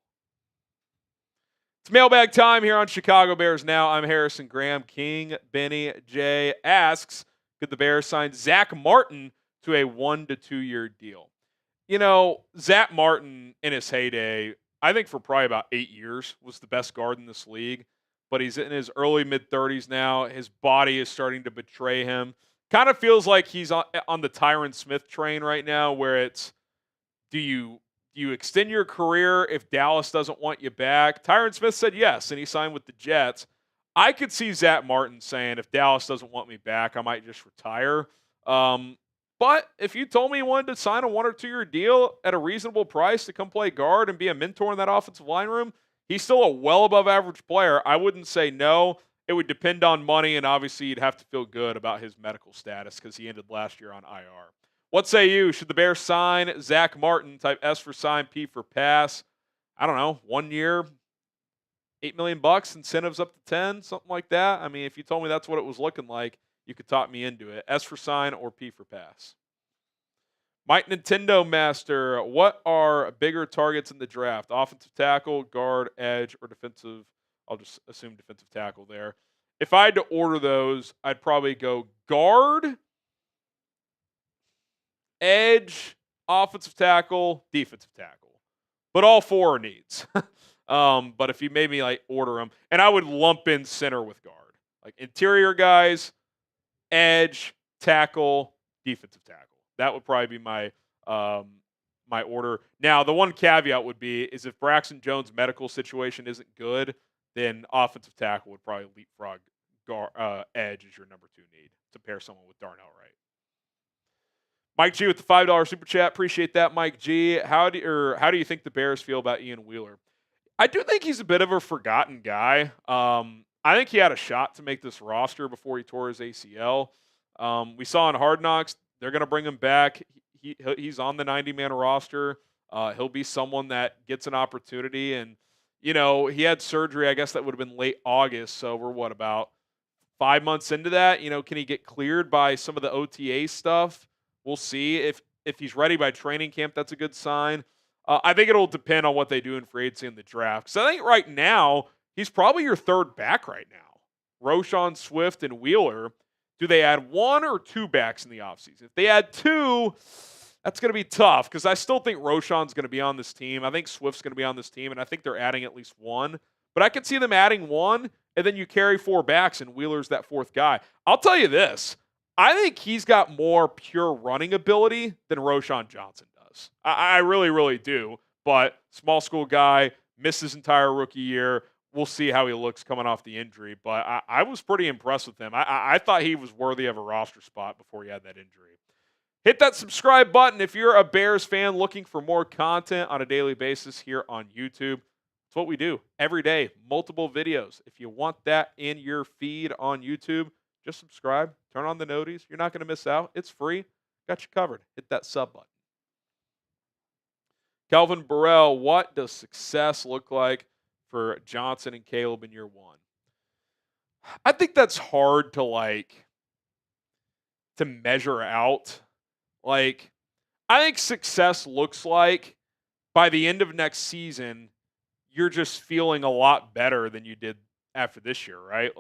A: It's mailbag time here on Chicago Bears Now. I'm Harrison Graham. King Benny J asks, could the Bears sign Zach Martin to a 1 to 2 year deal? You know, Zach Martin in his heyday, I think for probably about 8 years, was the best guard in this league. But he's in his early mid-30s now. His body is starting to betray him. Kind of feels like he's on the Tyron Smith train right now, where it's, do you extend your career if Dallas doesn't want you back? Tyron Smith said yes, and he signed with the Jets. I could see Zach Martin saying, if Dallas doesn't want me back, I might just retire. But if you told me he wanted to sign a 1 or 2 year deal at a reasonable price to come play guard and be a mentor in that offensive line room, he's still a well above average player. I wouldn't say no. It would depend on money, and obviously you'd have to feel good about his medical status because he ended last year on IR. What say you? Should the Bears sign Zach Martin? Type S for sign, P for pass. I don't know, 1 year, $8 million, incentives up to 10, something like that. I mean, if you told me that's what it was looking like, you could talk me into it. S for sign or P for pass. Mike Nintendo Master, what are bigger targets in the draft? Offensive tackle, guard, edge, or defensive? I'll just assume defensive tackle there. If I had to order those, I'd probably go guard, edge, offensive tackle, defensive tackle. But all 4 are needs. But if you made me like order them, and I would lump in center with guard. Like interior guys, edge, tackle, defensive tackle. That would probably be my my order. Now, the one caveat would be is if Braxton Jones' medical situation isn't good, then offensive tackle would probably leapfrog edge as your number 2 need to pair someone with Darnell Wright. Mike G with the $5 super chat. Appreciate that, Mike G. How do you think the Bears feel about Ian Wheeler? I do think he's a bit of a forgotten guy. I think he had a shot to make this roster before he tore his ACL. We saw in Hard Knocks, they're going to bring him back. He's on the 90-man roster. He'll be someone that gets an opportunity. And, you know, he had surgery, I guess that would have been late August. So we're, about 5 months into that? You know, can he get cleared by some of the OTA stuff? We'll see. If he's ready by training camp, that's a good sign. I think it'll depend on what they do in free agency in the draft. Because I think right now, he's probably your third back right now. Roschon, Swift, and Wheeler. Do they add 1 or 2 backs in the offseason? If they add 2, that's going to be tough because I still think Roschon's going to be on this team. I think Swift's going to be on this team, and I think they're adding at least 1. But I could see them adding 1 and then you carry 4 backs, and Wheeler's that 4th guy. I'll tell you this. I think he's got more pure running ability than Roschon Johnson does. I really, really do. But small school guy, missed his entire rookie year. We'll see how he looks coming off the injury. But I was pretty impressed with him. I thought he was worthy of a roster spot before he had that injury. Hit that subscribe button if you're a Bears fan looking for more content on a daily basis here on YouTube. It's what we do every day, multiple videos. If you want that in your feed on YouTube, just subscribe, turn on the noties. You're not going to miss out. It's free. Got you covered. Hit that sub button. Kelvin Burrell, what does success look like for Johnson and Caleb in year 1? I think that's hard to measure out. I think success looks like by the end of next season, you're just feeling a lot better than you did after this year, right?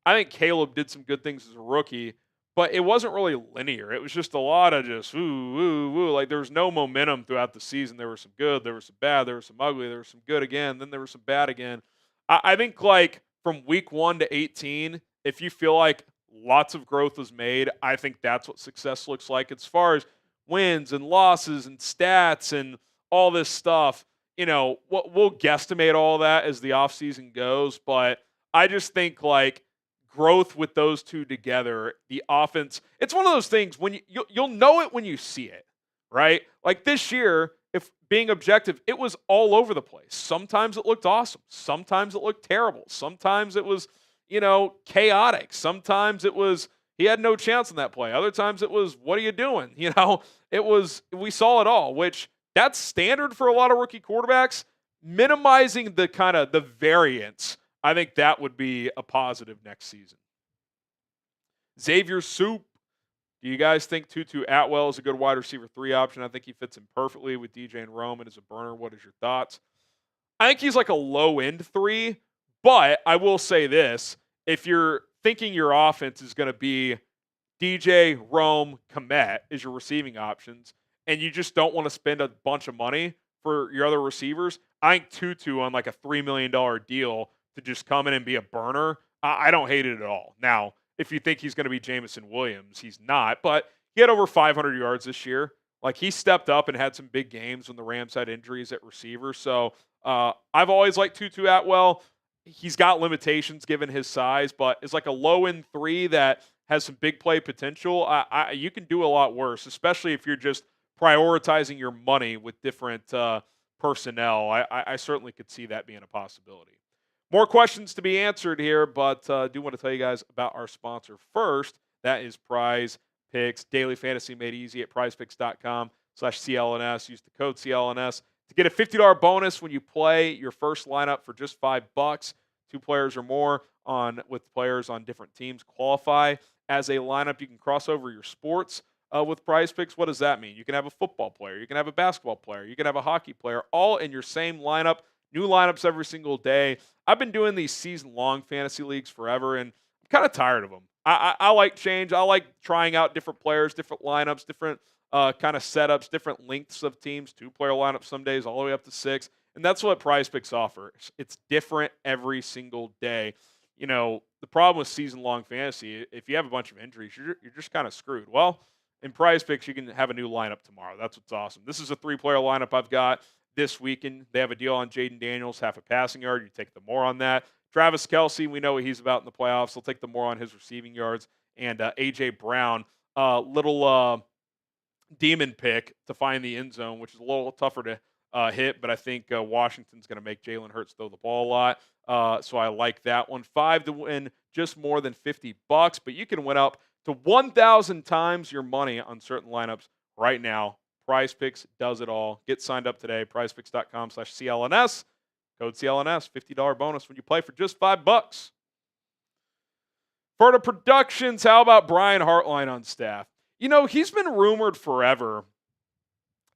A: I think Caleb did some good things as a rookie, but it wasn't really linear. It was just a lot of just ooh. There was no momentum throughout the season. There was some good, there was some bad, there was some ugly, there was some good again, then there was some bad again. I think from week 1 to 18, if you feel like lots of growth was made, I think that's what success looks like as far as wins and losses and stats and all this stuff. We'll guesstimate all that as the offseason goes, but I just think growth with those two together, the offense, it's one of those things when you'll know it when you see it, right? This year, if being objective, it was all over the place. Sometimes it looked awesome. Sometimes it looked terrible. Sometimes it was chaotic. Sometimes it was he had no chance in that play. Other times it was, what are you doing? We saw it all, which that's standard for a lot of rookie quarterbacks. Minimizing the variance, I think that would be a positive next season. Xavier Soup, do you guys think Tutu Atwell is a good wide receiver 3 option? I think he fits in perfectly with DJ and Roman as a burner. What is your thoughts? I think he's a low-end 3, but I will say this. If you're thinking your offense is going to be DJ, Rome, Kmet as your receiving options, and you just don't want to spend a bunch of money for your other receivers, I think Tutu on a $3 million deal to just come in and be a burner, I don't hate it at all. Now, if you think he's going to be Jameson Williams, he's not, but he had over 500 yards this year. He stepped up and had some big games when the Rams had injuries at receiver. So I've always liked Tutu Atwell. He's got limitations given his size, but it's a low-end 3 that has some big play potential. You can do a lot worse, especially if you're just prioritizing your money with different personnel. I certainly could see that being a possibility. More questions to be answered here, but I do want to tell you guys about our sponsor first. That is Prize Picks. Daily fantasy made easy at prizepicks.com/CLNS. Use the code CLNS to get a $50 bonus when you play your first lineup for just $5. 2 players or more with players on different teams qualify as a lineup. You can cross over your sports with Prize Picks. What does that mean? You can have a football player, you can have a basketball player, you can have a hockey player, all in your same lineup. New lineups every single day. I've been doing these season-long fantasy leagues forever, and I'm kind of tired of them. I like change. I like trying out different players, different lineups, different kind of setups, different lengths of teams, 2-player lineups some days all the way up to 6. And that's what Prize Picks offers. It's different every single day. The problem with season-long fantasy, if you have a bunch of injuries, you're just kind of screwed. Well, in Prize Picks, you can have a new lineup tomorrow. That's what's awesome. This is a 3-player lineup I've got this weekend. They have a deal on Jaden Daniels, half a passing yard. You take the more on that. Travis Kelce, we know what he's about in the playoffs. He'll take the more on his receiving yards. And A.J. Brown, little demon pick to find the end zone, which is a little tougher to hit, but I think Washington's going to make Jalen Hurts throw the ball a lot. So I like that one. 5 to win just more than $50, but you can win up to 1,000 times your money on certain lineups right now. Prize Picks does it all. Get signed up today. PrizePicks.com/CLNS. Code CLNS. $50 bonus when you play for just $5. Ferta Productions. How about Brian Hartline on staff? He's been rumored forever.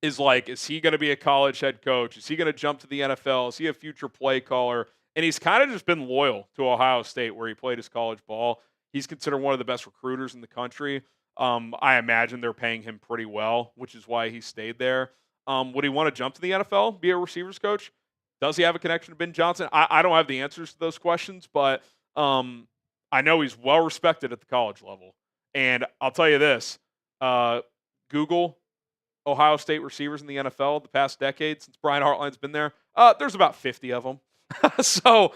A: Is he going to be a college head coach? Is he going to jump to the NFL? Is he a future play caller? And he's kind of just been loyal to Ohio State where he played his college ball. He's considered one of the best recruiters in the country. I imagine they're paying him pretty well, which is why he stayed there. Would he want to jump to the NFL, be a receivers coach? Does he have a connection to Ben Johnson? I don't have the answers to those questions, but I know he's well respected at the college level. And I'll tell you this, Google Ohio State receivers in the NFL the past decade since Brian Hartline's been there. There's about 50 of them. So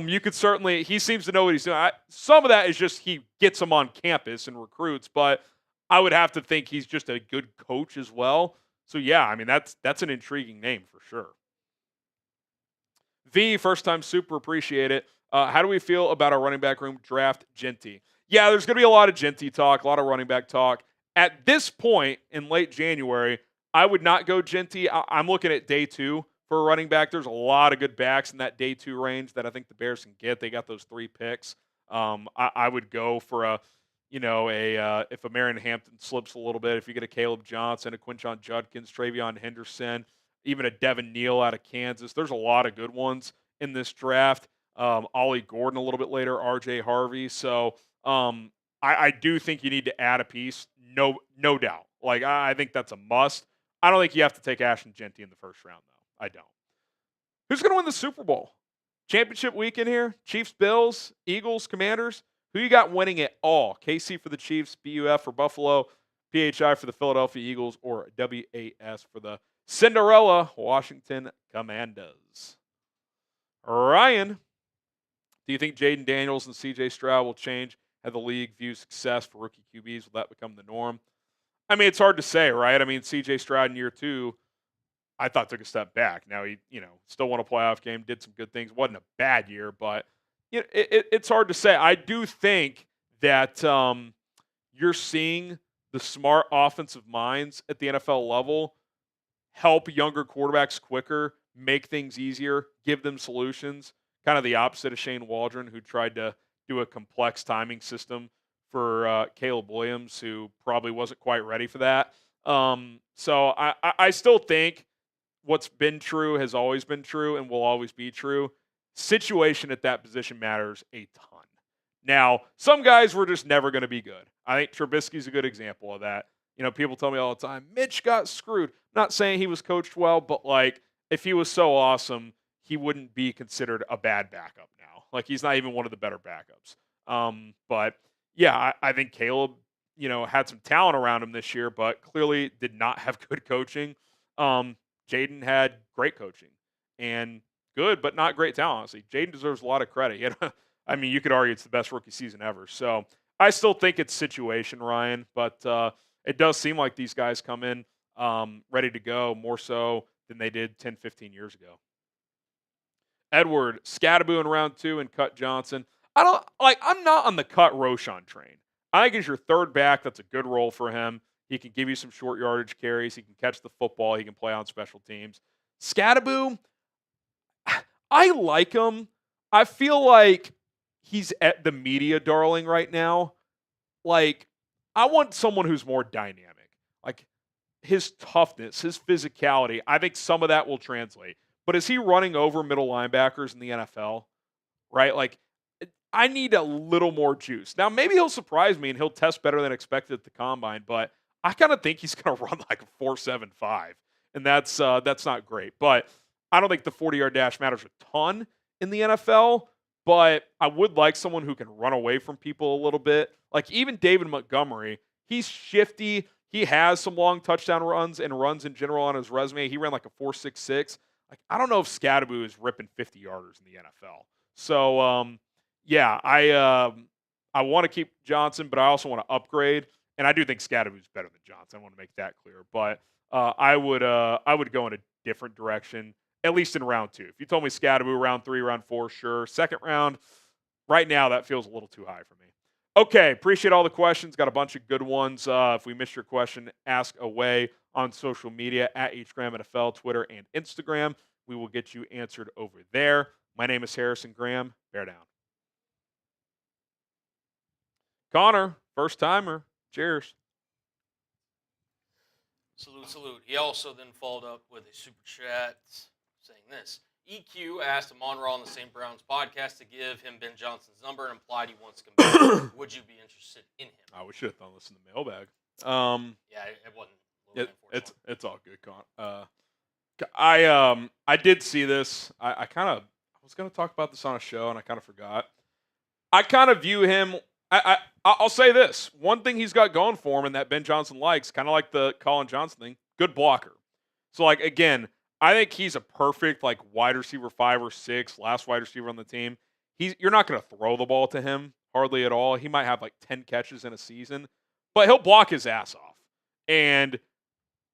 A: you could certainly, he seems to know what he's doing. Some of that is just he gets them on campus and recruits, but I would have to think he's just a good coach as well. So yeah, I mean that's an intriguing name for sure. V, first time, super appreciate it. How do we feel about our running back room draft Genty? Yeah, there's going to be a lot of Genty talk, a lot of running back talk. At this point in late January, I would not go Genty. I'm looking at day 2 for a running back. There's a lot of good backs in that day 2 range that I think the Bears can get. They got those 3 picks. I would go for if a Marion Hampton slips a little bit, if you get a Caleb Johnson, a Quinshon Judkins, Travion Henderson, even a Devin Neal out of Kansas. There's a lot of good ones in this draft. Ollie Gordon a little bit later, R.J. Harvey. So I do think you need to add a piece, no doubt. Like, I think that's a must. I don't think you have to take Ashton Genty in the first round, though. I don't. Who's going to win the Super Bowl? Championship weekend here? Chiefs, Bills, Eagles, Commanders? Who you got winning it all? KC for the Chiefs, BUF for Buffalo, PHI for the Philadelphia Eagles, or WAS for the Cinderella Washington Commanders? Ryan, do you think Jaden Daniels and CJ Stroud will change how the league views success for rookie QBs? Will that become the norm? I mean, it's hard to say, right? I mean, CJ Stroud in year 2, I thought took a step back. Now he, still won a playoff game, did some good things. Wasn't a bad year, but it's hard to say. I do think that you're seeing the smart offensive minds at the NFL level help younger quarterbacks quicker, make things easier, give them solutions. Kind of the opposite of Shane Waldron, who tried to do a complex timing system for Caleb Williams, who probably wasn't quite ready for that. So I still think what's been true has always been true and will always be true. Situation at that position matters a ton. Now, some guys were just never going to be good. I think Trubisky's a good example of that. People tell me all the time, Mitch got screwed. Not saying he was coached well, but if he was so awesome, he wouldn't be considered a bad backup now. He's not even one of the better backups. But yeah, I think Caleb, had some talent around him this year, but clearly did not have good coaching. Jaden had great coaching and good, but not great talent, honestly. Jaden deserves a lot of credit. You could argue it's the best rookie season ever. So I still think it's situation, Ryan, but it does seem like these guys come in ready to go more so than they did 10, 15 years ago. Edward, Scattaboo in round 2 and cut Johnson. I'm not on the cut Roschon train. I think as your third back, that's a good role for him. He can give you some short yardage carries. He can catch the football. He can play on special teams. Scattaboo, I like him. I feel like he's at the media darling right now. I want someone who's more dynamic. His toughness, his physicality, I think some of that will translate. But is he running over middle linebackers in the NFL? Right? I need a little more juice. Now, maybe he'll surprise me and he'll test better than expected at the combine, but I kind of think he's going to run like a 4.75, and that's not great. But I don't think the 40-yard dash matters a ton in the NFL, but I would like someone who can run away from people a little bit. Even David Montgomery, he's shifty. He has some long touchdown runs and runs in general on his resume. He ran like a 4.66. I don't know if Scattaboo is ripping 50-yarders in the NFL. So, yeah, I want to keep Johnson, but I also want to upgrade. And I do think Scattaboo's better than Johnson. I want to make that clear. But I would go in a different direction, at least in round 2. If you told me Scattaboo round 3, round 4, sure. Second round, right now that feels a little too high for me. Okay, appreciate all the questions. Got a bunch of good ones. If we missed your question, ask away on social media at HGramNFL, Twitter, and Instagram. We will get you answered over there. My name is Harrison Graham. Bear down. Connor, first timer. Cheers.
B: Salute, salute. He also then followed up with a super chat saying this. EQ asked Amon Ra on the St. Browns podcast to give him Ben Johnson's number and implied he wants to come back. Would you be interested in him?
A: We should have done this in the mailbag.
B: Yeah, it wasn't.
A: It's all good, Con. I did see this. I was going to talk about this on a show and I kind of forgot. I kind of view him. I'll say this. One thing he's got going for him and that Ben Johnson likes, kind of like the Colin Johnson thing, good blocker. So, like, again, I think he's a perfect, like, wide receiver 5 or 6, last wide receiver on the team. You're not going to throw the ball to him hardly at all. He might have, like, 10 catches in a season, but he'll block his ass off. And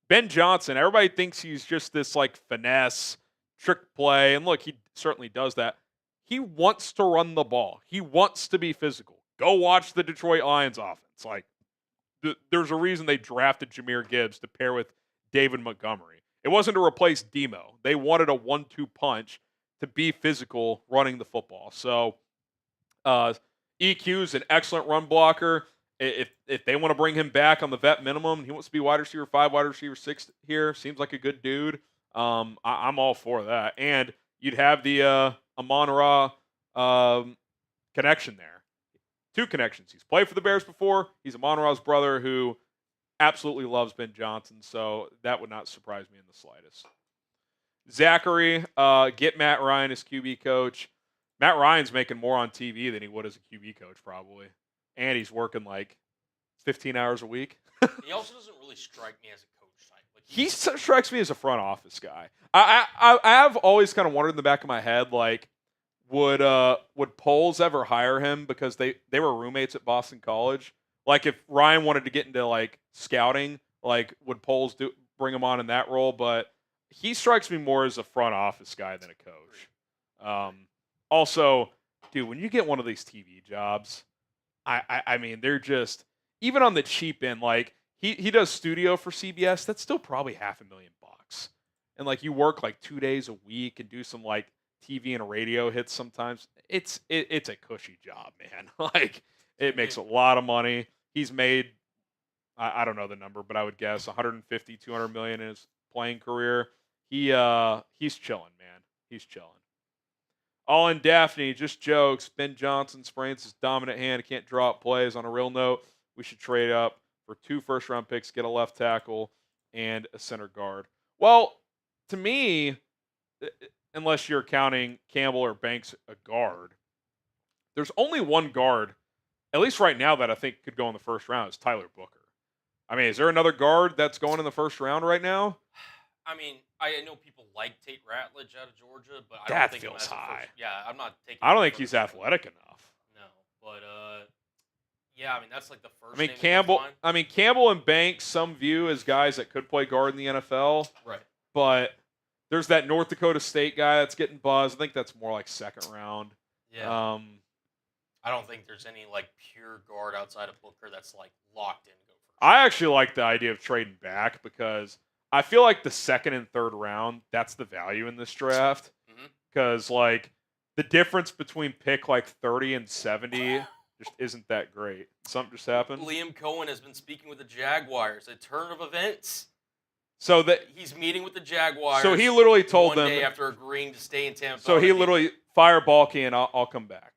A: Ben Johnson, everybody thinks he's just this, like, finesse, trick play. And, look, he certainly does that. He wants to run the ball. He wants to be physical. Go watch the Detroit Lions offense. Like, there's a reason they drafted Jahmyr Gibbs to pair with David Montgomery. It wasn't to replace Demo. They wanted a 1-2 punch to be physical running the football. So, EQ's an excellent run blocker. If they want to bring him back on the vet minimum, he wants to be wide receiver 5, wide receiver 6 here. Seems like a good dude. I'm all for that. And you'd have the Amon-Ra connection there. 2 connections. He's played for the Bears before. He's Amon-Ra's brother who absolutely loves Ben Johnson, so that would not surprise me in the slightest. Zachary, get Matt Ryan as QB coach. Matt Ryan's making more on TV than he would as a QB coach probably. And he's working like 15 hours a week.
B: He also doesn't really strike me as a coach type. Like
A: he strikes me as a front office guy. I have always kind of wondered in the back of my head, like, would Poles ever hire him because they were roommates at Boston College? Like, if Ryan wanted to get into, like, scouting, like, would Poles bring him on in that role? But he strikes me more as a front office guy than a coach. Also, dude, when you get one of these TV jobs, I mean, they're just, even on the cheap end, like, he does studio for CBS, that's still probably $500,000. And, like, you work, like, 2 days a week and do some, like, TV and radio hits sometimes. It's a cushy job, man. Like, it makes a lot of money. He's made, I don't know the number, but I would guess 150, 200 million in his playing career. He's chilling, man. He's chilling. All in Daphne, just jokes. Ben Johnson sprains his dominant hand. Can't draw up plays. On a real note, we should trade up for 2 first-round picks, get a left tackle, and a center guard. Well, to me, unless you're counting Campbell or Banks a guard, there's only one guard, at least right now, that I think could go in the first round is Tyler Booker. I mean, is there another guard that's going in the first round right now?
B: I mean, I know people like Tate Ratledge out of Georgia, but I
A: that
B: don't think
A: feels
B: him as
A: high.
B: Yeah, I'm not taking.
A: I don't think he's athletic enough.
B: No, but yeah, I mean that's like the first.
A: I mean Campbell and Banks, some view as guys that could play guard in the NFL.
B: Right.
A: But there's that North Dakota State guy that's getting buzzed. I think that's more like second round.
B: Yeah. I don't think there's any like pure guard outside of Booker that's like locked in. Go first.
A: I actually like the idea of trading back because I feel like the second and third round, that's the value in this draft. Because like the difference between pick like 30 and 70 just isn't that great. Something just happened.
B: Liam Cohen has been speaking with the Jaguars. A turn of events.
A: So that
B: he's meeting with the Jaguars.
A: So he literally told them
B: one day after agreeing to stay in Tampa.
A: So he literally fire Balky and I'll come back.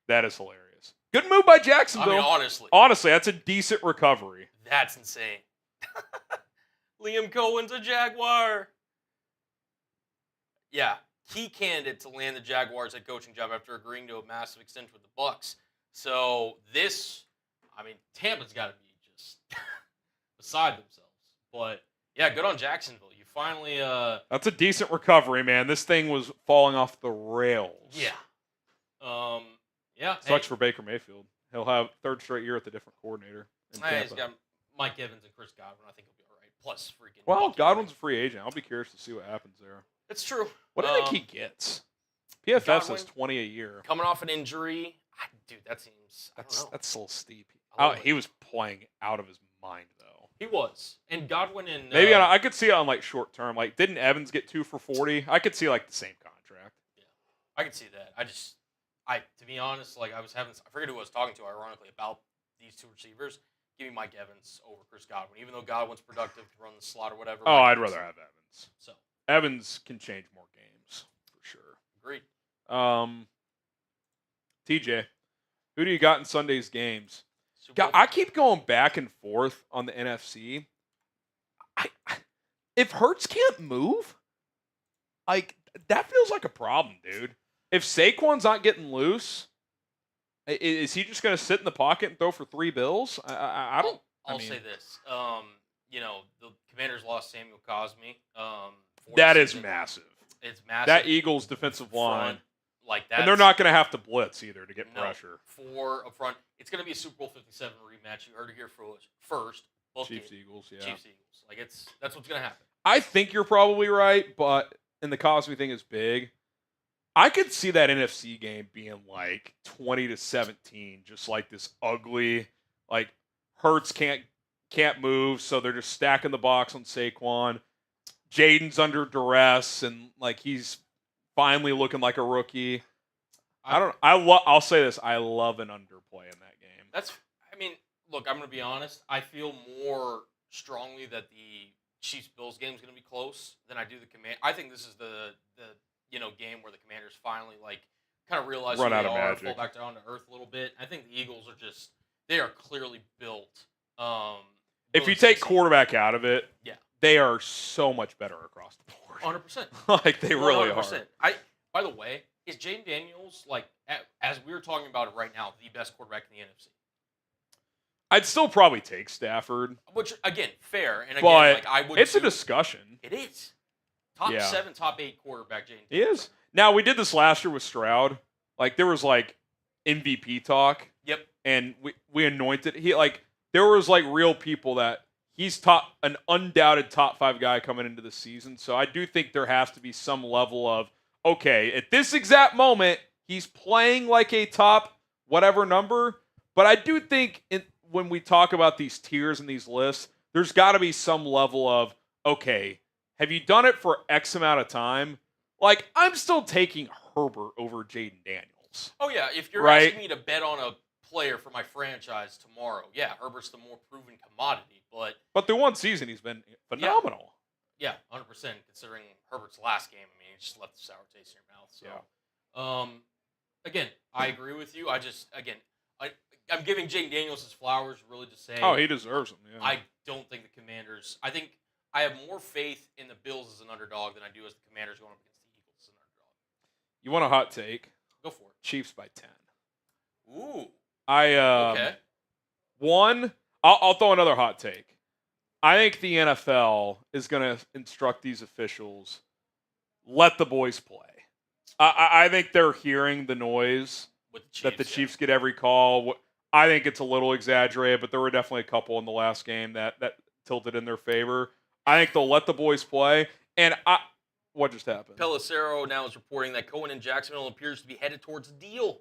A: That is hilarious. Good move by Jacksonville.
B: I mean,
A: honestly, that's a decent recovery.
B: That's insane. Liam Cohen's a Jaguar. Yeah, key candidate to land the Jaguars head coaching job after agreeing to a massive extension with the Bucs. So this, I mean, Tampa's got to be just beside themselves. But yeah, good on Jacksonville. You finally.
A: That's a decent recovery, man. This thing was falling off the rails.
B: Yeah. Yeah.
A: Sucks for Baker Mayfield. He'll have third straight year with a different coordinator.
B: He's got Mike Evans and Chris Godwin. I think he'll be all right. Plus freaking.
A: Well, Godwin's a free agent. I'll be curious to see what happens there.
B: It's true.
A: What do you think he gets? PFF says 20 a year.
B: Coming off an injury, dude, that seems. I don't know.
A: That's a little steep. He was playing out of his mind though.
B: He was, and Godwin and
A: maybe I could see it on like short term. Like, didn't Evans get 2 for 40? I could see like the same contract.
B: Yeah, I could see that. To be honest, like I forget who I was talking to, ironically, about these 2 receivers. Give me Mike Evans over Chris Godwin, even though Godwin's productive to run the slot or whatever.
A: Oh, I'd rather have Evans.
B: So
A: Evans can change more games for sure.
B: Agreed.
A: TJ, who do you got in Sunday's games? I keep going back and forth on the NFC. If Hurts can't move, like that feels like a problem, dude. If Saquon's not getting loose, Is he just going to sit in the pocket and throw for 3 bills? I don't.
B: I'll say this. The Commanders lost Samuel Cosme. For
A: That
B: the
A: is
B: season.
A: massive.
B: It's massive.
A: That Eagles defensive line.
B: Like that.
A: And they're not going to have to blitz either to get pressure.
B: 4 up front. It's going to be a Super Bowl 57 rematch. You heard it here first.
A: Chiefs Eagles, yeah.
B: Chiefs Eagles. Like that's what's going to happen.
A: I think you're probably right, but and the Cosme thing is big. I could see that NFC game being like 20-17, just like this ugly, like Hurts can't move, so they're just stacking the box on Saquon. Jaden's under duress, and like he's finally looking like a rookie. I'll say this: I love an underplay in that game.
B: Look, I'm going to be honest. I feel more strongly that the Chiefs-Bills game is going to be close than I do the Command. I think this is the game where the Commanders finally kind of realize
A: run
B: who
A: out
B: they
A: of
B: are,
A: magic.
B: fall back down to earth a little bit. I think the Eagles they are clearly built.
A: If you take quarterback out of it,
B: yeah,
A: they are so much better across the board.
B: 100%.
A: Like they really
B: 100%.
A: are.
B: By the way, is Jaden Daniels, as we're talking about it right now, the best quarterback in the NFC?
A: I'd still probably take Stafford.
B: Which, again, fair. And again,
A: but
B: I would.
A: It's a discussion.
B: It is. Top 7, top 8 quarterback, Jaden Daniels.
A: He is. Now, we did this last year with Stroud. Like, there was, MVP talk.
B: Yep.
A: And we anointed. There was, real people that he's an undoubted top 5 guy coming into the season. So I do think there has to be some level of, okay, at this exact moment, he's playing like a top whatever number. But I do think when we talk about these tiers and these lists, there's got to be some level of, okay, have you done it for X amount of time? I'm still taking Herbert over Jaden Daniels.
B: Oh, yeah. If you're asking me to bet on a player for my franchise tomorrow, yeah, Herbert's the more proven commodity. But
A: through one season, he's been phenomenal.
B: Yeah, 100%, considering Herbert's last game. I mean, he just left the sour taste in your mouth. So, again, I agree with you. I'm giving Jaden Daniels his flowers, really, to say.
A: Oh, he deserves them. Yeah.
B: I don't think the Commanders. I think I have more faith in the Bills as an underdog than I do as the Commanders going up against the Eagles as an underdog.
A: You want a hot take?
B: Go for it.
A: Chiefs by 10.
B: Ooh.
A: Okay. One, I'll throw another hot take. I think the NFL is going to instruct these officials, let the boys play. I think they're hearing the noise
B: with the Chiefs,
A: that the Chiefs get every call. I think it's a little exaggerated, but there were definitely a couple in the last game that tilted in their favor. I think they'll let the boys play. And what just happened?
B: Pelissero now is reporting that Cohen in Jacksonville appears to be headed towards a deal.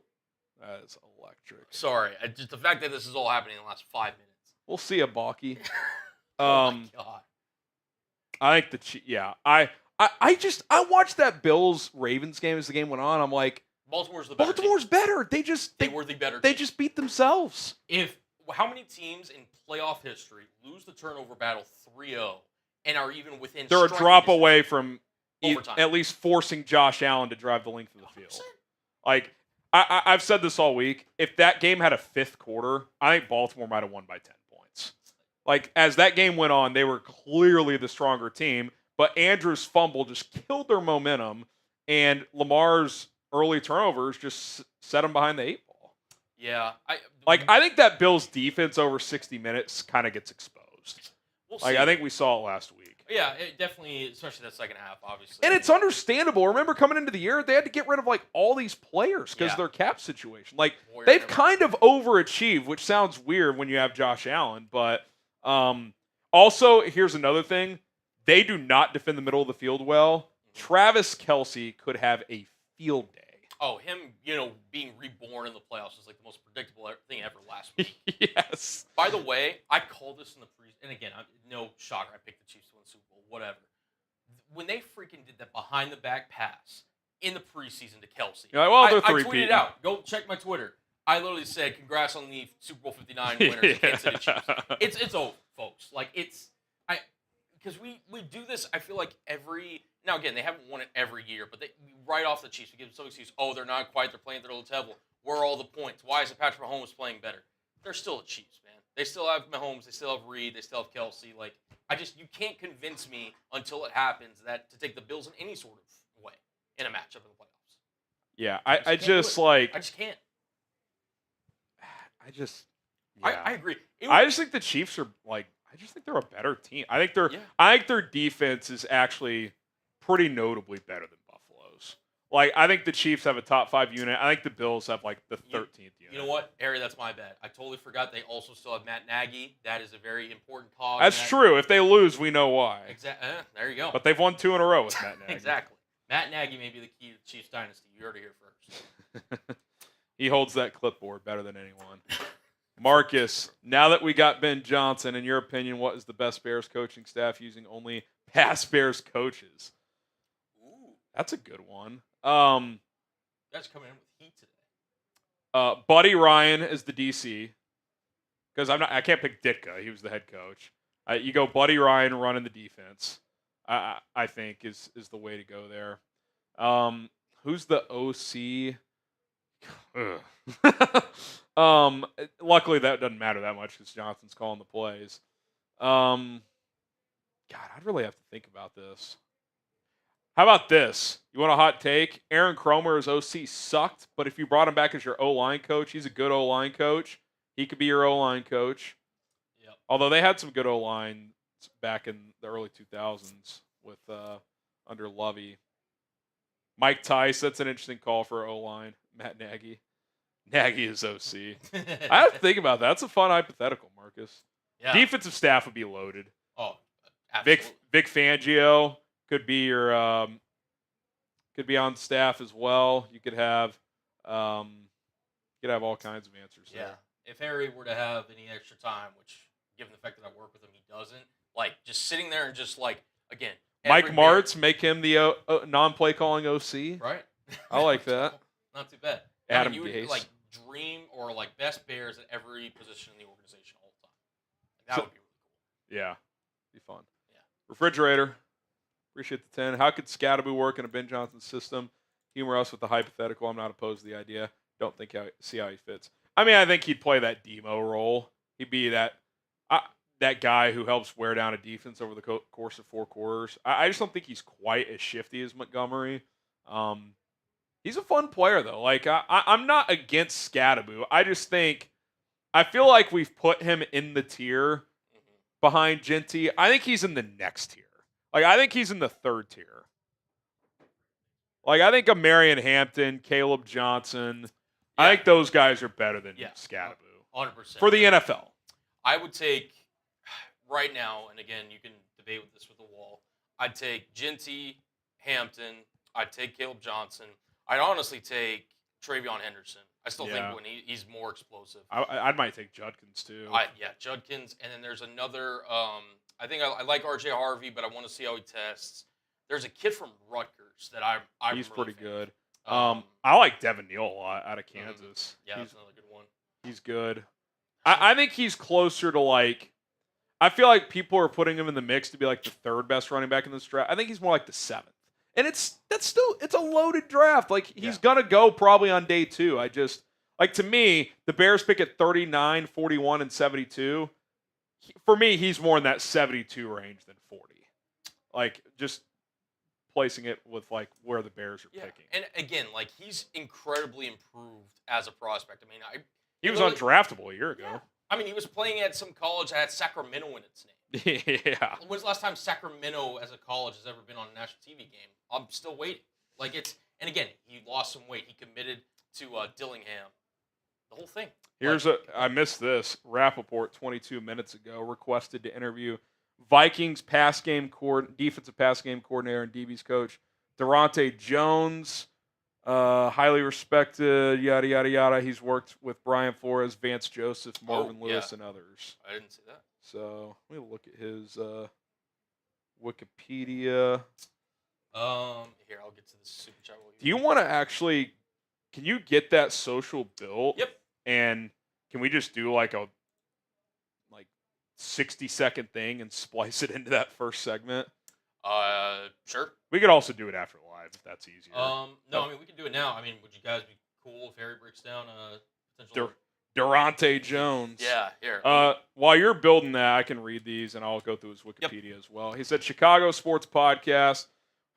A: That is electric.
B: Sorry. Just the fact that this is all happening in the last 5 minutes.
A: We'll see you, Balky.
B: Oh, my God.
A: I think I watched that Bills-Ravens game as the game went on. I'm like,
B: Baltimore's the better
A: Baltimore's
B: team.
A: better. They
B: were the better team.
A: They just beat themselves.
B: How many teams in playoff history lose the turnover battle 3-0 and are even within
A: They're a drop away from
B: overtime,
A: at least forcing Josh Allen to drive the length of the field. 100%. I've said this all week. If that game had a fifth quarter, I think Baltimore might have won by 10 points. As that game went on, they were clearly the stronger team, but Andrews' fumble just killed their momentum, and Lamar's early turnovers just set them behind the 8 ball.
B: Yeah.
A: I think that Bills defense over 60 minutes kind of gets exposed.
B: We'll see.
A: I think we saw it last week.
B: Yeah, it definitely, especially that second half, obviously.
A: And it's understandable. Remember, coming into the year, they had to get rid of all these players because of their cap situation. They've kind of overachieved, which sounds weird when you have Josh Allen. But also, here's another thing: they do not defend the middle of the field well. Mm-hmm. Travis Kelce could have a field day.
B: Oh, him, being reborn in the playoffs was the most predictable thing ever last week.
A: Yes.
B: By the way, I called this in the preseason, and again, no shocker, I picked the Chiefs to win the Super Bowl, whatever. When they freaking did that behind-the-back pass in the preseason to Kelce,
A: You're like, well, they're
B: I tweeted it out. Go check my Twitter. I literally said, "Congrats on the Super Bowl 59 winners, the Kansas City Chiefs." It's over, folks. Because we do this, I feel like now again, they haven't won it every year, but right off the Chiefs, we give them some excuse. Oh, they're not quite. They're playing at their little level. Where are all the points? Why isn't Patrick Mahomes playing better? They're still the Chiefs, man. They still have Mahomes. They still have Reed. They still have Kelce. You can't convince me until it happens to take the Bills in any sort of way in a matchup in the playoffs.
A: Yeah, I just
B: can't. I agree.
A: I just think the Chiefs are I just think they're a better team. I think their defense is actually pretty notably better than Buffalo's. I think the Chiefs have a top 5 unit. I think the Bills have the 13th unit.
B: You know what, Harry? That's my bad. I totally forgot they also still have Matt Nagy. That is a very important cog.
A: That's true. If they lose, we know why.
B: Exactly. There you go.
A: But they've won 2 in a row with Matt Nagy.
B: Exactly. Matt Nagy may be the key to the Chiefs dynasty. You heard it here first.
A: He holds that clipboard better than anyone. Marcus, now that we got Ben Johnson, in your opinion, what is the best Bears coaching staff using only past Bears coaches?
B: Ooh.
A: That's a good one.
B: That's coming in with heat today.
A: Buddy Ryan is the DC because I can't pick Ditka. He was the head coach. You go Buddy Ryan running the defense. I think is the way to go there. Who's the OC? Luckily that doesn't matter that much because Johnson's calling the plays. God, I'd really have to think about this. How about this? You want a hot take? Aaron Cromer as OC sucked, but if you brought him back as your O-line coach, he's a good O-line coach. He could be your O-line coach.
B: Yep.
A: Although they had some good O-line back in the early 2000s with under Lovey. Mike Tice, that's an interesting call for O-line. Matt Nagy. Nagy is OC. I have to think about that. That's a fun hypothetical, Marcus.
B: Yeah.
A: Defensive staff would be loaded.
B: Oh, absolutely.
A: Vic Fangio could be your could be on staff as well. You could have all kinds of answers there.
B: If Harry were to have any extra time, which given the fact that I work with him, he doesn't. Just sitting there and just again.
A: Mike Martz, make him the non-play calling OC.
B: Right.
A: I like that.
B: Not too bad.
A: Adam
B: you would
A: Gase.
B: dream or best Bears at every position in the organization all the time. That would be really cool.
A: Yeah. Be fun.
B: Yeah.
A: Refrigerator. Appreciate the 10. How could Scatterboo work in a Ben Johnson system? Humor us with the hypothetical. I'm not opposed to the idea. Don't see how he fits. I mean, I think he'd play that demo role. He'd be that guy who helps wear down a defense over the course of 4 quarters. I just don't think he's quite as shifty as Montgomery. He's a fun player, though. I'm not against Scatterboo. I feel like we've put him in the tier behind Genty. I think he's in the next tier. I think he's in the 3rd tier. I think a Marion Hampton, Caleb Johnson, I think those guys are better than Scatterboo.
B: 100%.
A: For the NFL.
B: I would take, right now, and again, you can debate with this with the wall, I'd take Genty, Hampton, I'd take Caleb Johnson. I'd honestly take Travion Henderson. I still think when he's more explosive.
A: I might take Judkins, too.
B: Judkins. And then there's another, I think I like R.J. Harvey, but I want to see how he tests. There's a kid from Rutgers that I'm
A: He's
B: really
A: pretty
B: fan
A: good.
B: of.
A: I like Devin Neal a lot out of Kansas.
B: Yeah, that's another good one.
A: He's good. I think he's closer to I feel like people are putting him in the mix to be the 3rd best running back in this draft. I think he's more the 7th. And it's a loaded draft. He's gonna go probably on day 2. To me, the Bears pick at 39, 41, and 72. For me, he's more in that 72 range than 40. Just placing it with where the Bears are picking.
B: And again, he's incredibly improved as a prospect. I mean,
A: he was undraftable a year ago.
B: Yeah. I mean, he was playing at some college that had Sacramento in its name.
A: Yeah.
B: When's the last time Sacramento as a college has ever been on a national TV game? I'm still waiting. And again, he lost some weight. He committed to Dillingham. The whole thing.
A: I missed this. Rappaport 22 minutes ago requested to interview Vikings defensive pass game coordinator and DB's coach, Durante Jones. Highly respected, yada, yada, yada. He's worked with Brian Flores, Vance Joseph, Marvin Lewis, and others.
B: I didn't see that.
A: So let me look at his Wikipedia.
B: Here, I'll get to the super chat.
A: Do you want to can you get that social built?
B: Yep.
A: And can we just do a 60-second thing and splice it into that first segment?
B: Sure.
A: We could also do it after live if that's easier.
B: No, I mean we can do it now. I mean, would you guys be cool if Harry breaks down potential
A: Durante Jones?
B: Yeah, here.
A: While you're building that, I can read these and I'll go through his Wikipedia as well. He said, Chicago Sports Podcast.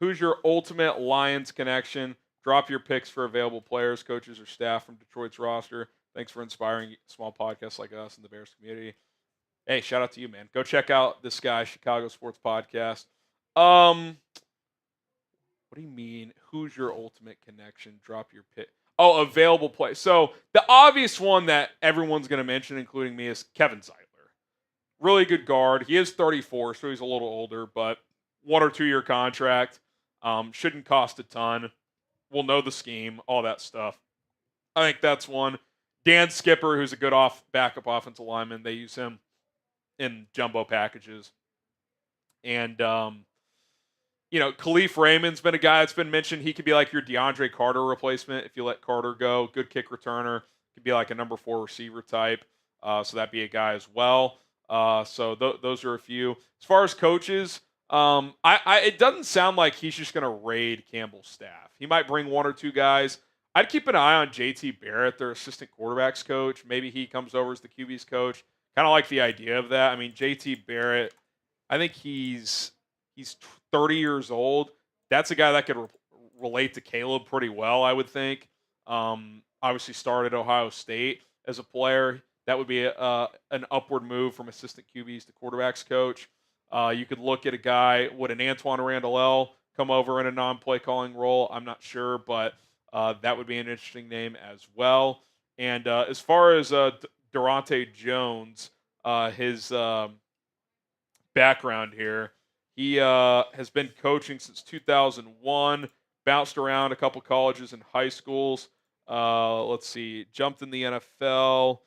A: Who's your ultimate Lions connection? Drop your picks for available players, coaches, or staff from Detroit's roster Thanks for inspiring small podcasts like us in the Bears community. Hey, shout out to you, man. Go check out this guy, CHGO Sports Podcast. What do you mean? Who's your ultimate connection? Drop your pick. Oh, available play. So the obvious one that everyone's going to mention, including me, is Kevin Zeitler. Really good guard. He is 34, so he's a little older, but 1 or 2 year contract. Shouldn't cost a ton. We'll know the scheme, all that stuff. I think that's one. Dan Skipper, who's a good backup offensive lineman. They use him in jumbo packages. And, Khalif Raymond's been a guy that's been mentioned. He could be like your DeAndre Carter replacement if you let Carter go. Good kick returner. Could be like a number 4 receiver type. So that'd be a guy as well. So those are a few. As far as coaches, it doesn't sound like he's just going to raid Campbell's staff. He might bring 1 or 2 guys. I'd keep an eye on JT Barrett, their assistant quarterbacks coach. Maybe he comes over as the QB's coach. Kind of like the idea of that. I mean, JT Barrett, I think he's 30 years old. That's a guy that could relate to Caleb pretty well, I would think. Obviously started Ohio State as a player. That would be an upward move from assistant QBs to quarterbacks coach. You could look at a guy, would an Antoine Randall come over in a non-play calling role? I'm not sure, but that would be an interesting name as well. And as far as Durante Jones, his background here, he has been coaching since 2001, bounced around a couple colleges and high schools. Let's see, jumped in the NFL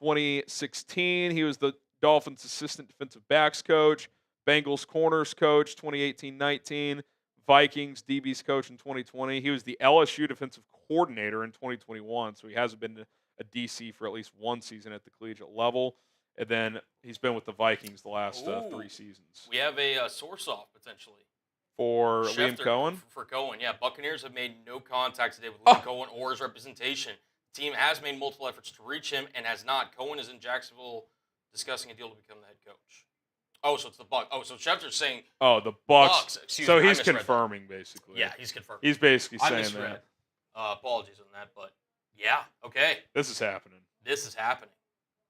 A: 2016. He was the Dolphins assistant defensive backs coach, Bengals corners coach 2018-19, Vikings DBs coach in 2020. He was the LSU defensive coordinator in 2021, so he hasn't been a DC for at least 1 season at the collegiate level. And then he's been with the Vikings the last 3 seasons.
B: We have a source-off, potentially.
A: For Liam Cohen?
B: For Cohen, yeah. Buccaneers have made no contact today with Liam Cohen or his representation. The team has made multiple efforts to reach him and has not. Cohen is in Jacksonville discussing a deal to become the head coach. Oh, so it's the Bucs. Oh, so Schefter's saying...
A: Oh, the Bucs.
B: So
A: he's confirming, basically.
B: Yeah, he's confirming.
A: He's basically saying that.
B: Apologies on that, but yeah, okay.
A: This is happening.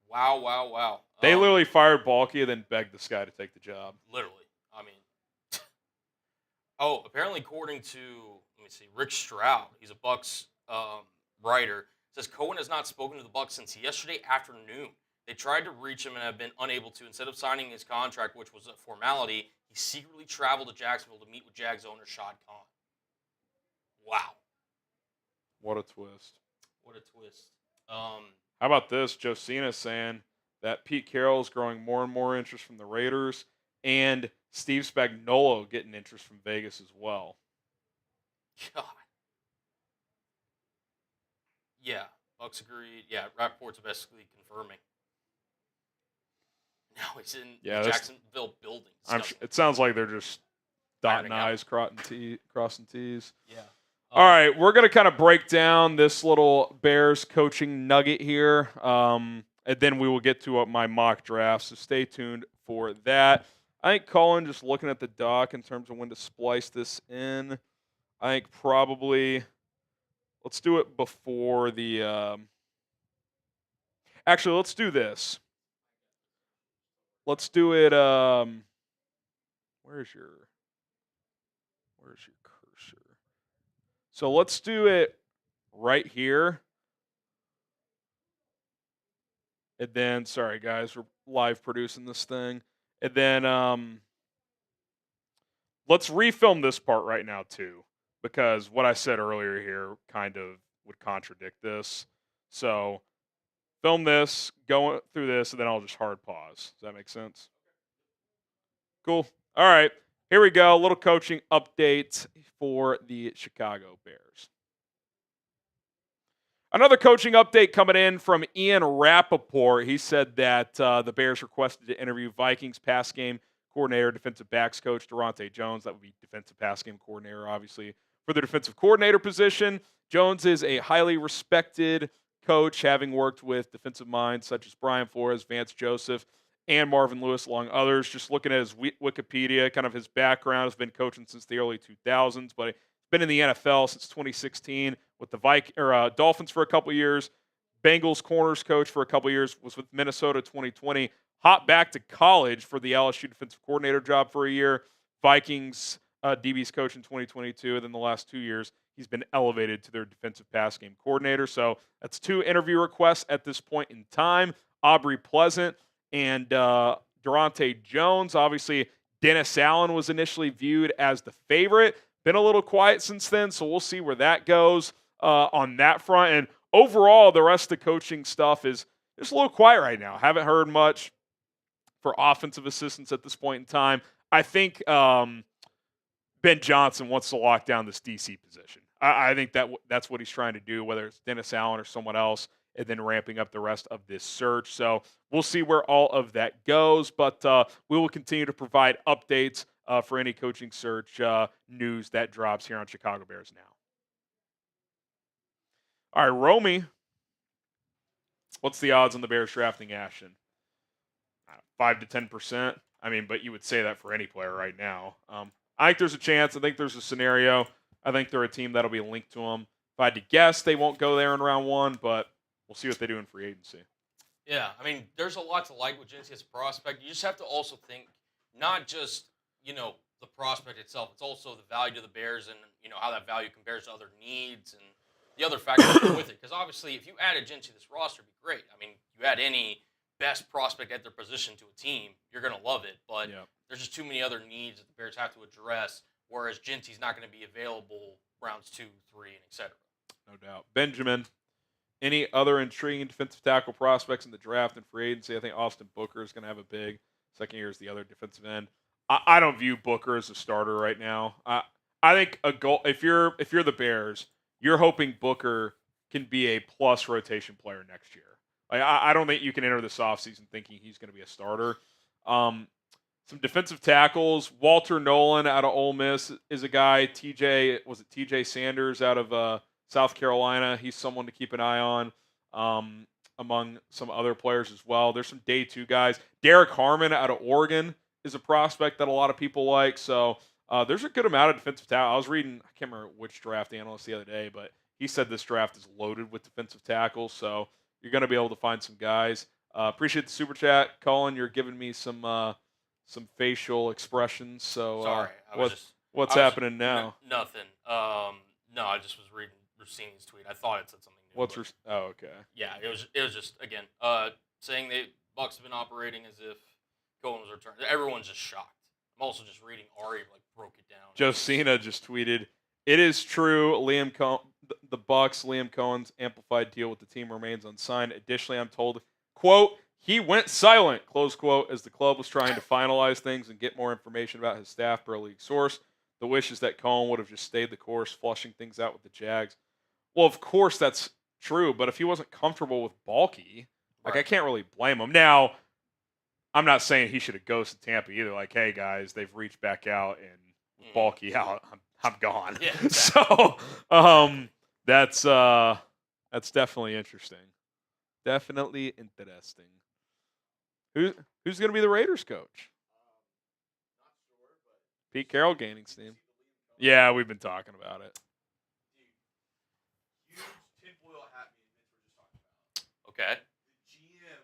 B: Wow.
A: They literally fired Balky and then begged this guy to take the job.
B: Literally. I mean... apparently according to, let me see, Rick Stroud, he's a Bucs writer, says Cohen has not spoken to the Bucs since yesterday afternoon. They tried to reach him and have been unable to. Instead of signing his contract, which was a formality, he secretly traveled to Jacksonville to meet with Jags owner Shad Khan. Wow.
A: What a twist.
B: How
A: about this? Josina saying that Pete Carroll is growing more and more interest from the Raiders, and Steve Spagnuolo getting interest from Vegas as well.
B: God. Yeah, Bucs agreed. Yeah, Rappaport's basically confirming. Now he's in the Jacksonville building.
A: It sounds like they're just dotting I's, crossing T's.
B: Yeah.
A: All right, we're going to kind of break down this little Bears coaching nugget here, and then we will get to my mock draft, so stay tuned for that. I think Colin, just looking at the doc in terms of when to splice this in, I think probably let's do it before the actually, let's do this. Let's do it where's your cursor? So let's do it right here. And then, sorry guys, we're live producing this thing. And then let's refilm this part right now too, because what I said earlier here kind of would contradict this. So film this, go through this, and then I'll just hard pause. Does that make sense? Cool. All right. Here we go. A little coaching update for the Chicago Bears. Another coaching update coming in from Ian Rappaport. He said that the Bears requested to interview Vikings pass game coordinator, defensive backs coach Durante Jones. That would be defensive pass game coordinator, obviously, for the defensive coordinator position. Jones is a highly respected coach, having worked with defensive minds such as Brian Flores, Vance Joseph, and Marvin Lewis, along others. Just looking at his Wikipedia, kind of his background, has been coaching since the early 2000s, but he's been in the NFL since 2016 with the Dolphins for a couple years. Bengals corners coach for a couple years, was with Minnesota 2020, hopped back to college for the LSU defensive coordinator job for a year. Vikings DB's coach in 2022, and then the last 2 years, he's been elevated to their defensive pass game coordinator. So that's 2 interview requests at this point in time. Aubrey Pleasant and Durante Jones. Obviously, Dennis Allen was initially viewed as the favorite. Been a little quiet since then, so we'll see where that goes on that front. And overall, the rest of the coaching stuff is just a little quiet right now. Haven't heard much for offensive assistants at this point in time. I think Ben Johnson wants to lock down this DC position. I think that's what he's trying to do, whether it's Dennis Allen or someone else, and then ramping up the rest of this search. So we'll see where all of that goes, but we will continue to provide updates for any coaching search news that drops here on Chicago Bears Now. All right, Romy, what's the odds on the Bears drafting Ashton? 5 to 10%. I mean, but you would say that for any player right now. I think there's a chance. I think there's a scenario. I think they're a team that'll be linked to them. If I had to guess, they won't go there in round 1, but we'll see what they do in free agency.
B: Yeah, I mean, there's a lot to like with Jennings as a prospect. You just have to also think not just, the prospect itself. It's also the value to the Bears and, how that value compares to other needs and the other factors with it. Because obviously, if you added Jennings to this roster, it'd be great. I mean, you add any best prospect at their position to a team, you're going to love it. But there's just too many other needs that the Bears have to address, whereas Genty's not going to be available rounds 2, 3, and et cetera.
A: No doubt. Benjamin, any other intriguing defensive tackle prospects in the draft and free agency? I think Austin Booker is going to have a big second year as the other defensive end. I don't view Booker as a starter right now. I think a goal, if you're the Bears, you're hoping Booker can be a plus rotation player next year. I don't think you can enter this offseason thinking he's going to be a starter. Some defensive tackles. Walter Nolen out of Ole Miss is a guy. TJ Sanders out of South Carolina. He's someone to keep an eye on among some other players as well. There's some day 2 guys. Derek Harmon out of Oregon is a prospect that a lot of people like. So there's a good amount of defensive tackle. I was reading, I can't remember which draft analyst the other day, but he said this draft is loaded with defensive tackles. So you're going to be able to find some guys. Appreciate the super chat, Colin. You're giving me some facial expressions. So
B: sorry,
A: what's happening now?
B: Nothing. No, I just was reading Rossini's tweet. I thought it said something new.
A: Okay.
B: Yeah, it was just again saying the Bucs have been operating as if Cohen was returned. Everyone's just shocked. I'm also just reading Ari broke it down.
A: Josina just tweeted, "It is true. The Bucs, Liam Cohen's amplified deal with the team remains unsigned. Additionally, I'm told, quote, he went silent, close quote, as the club was trying to finalize things and get more information about his staff per league source. The wish is that Cohen would have just stayed the course, flushing things out with the Jags." Well, of course that's true, but if he wasn't comfortable with Balky, I can't really blame him. Now, I'm not saying he should have ghosted Tampa either. Like, hey, guys, they've reached back out and with Balky out, I'm gone. Yeah, exactly. So that's definitely interesting. Definitely interesting. Who's going to be the Raiders coach?
B: Not sure, but
A: Pete Carroll gaining steam. Yeah, we've been talking about it.
C: Huge tinfoil hat me and Mitch were just talking about.
B: Okay.
C: The GM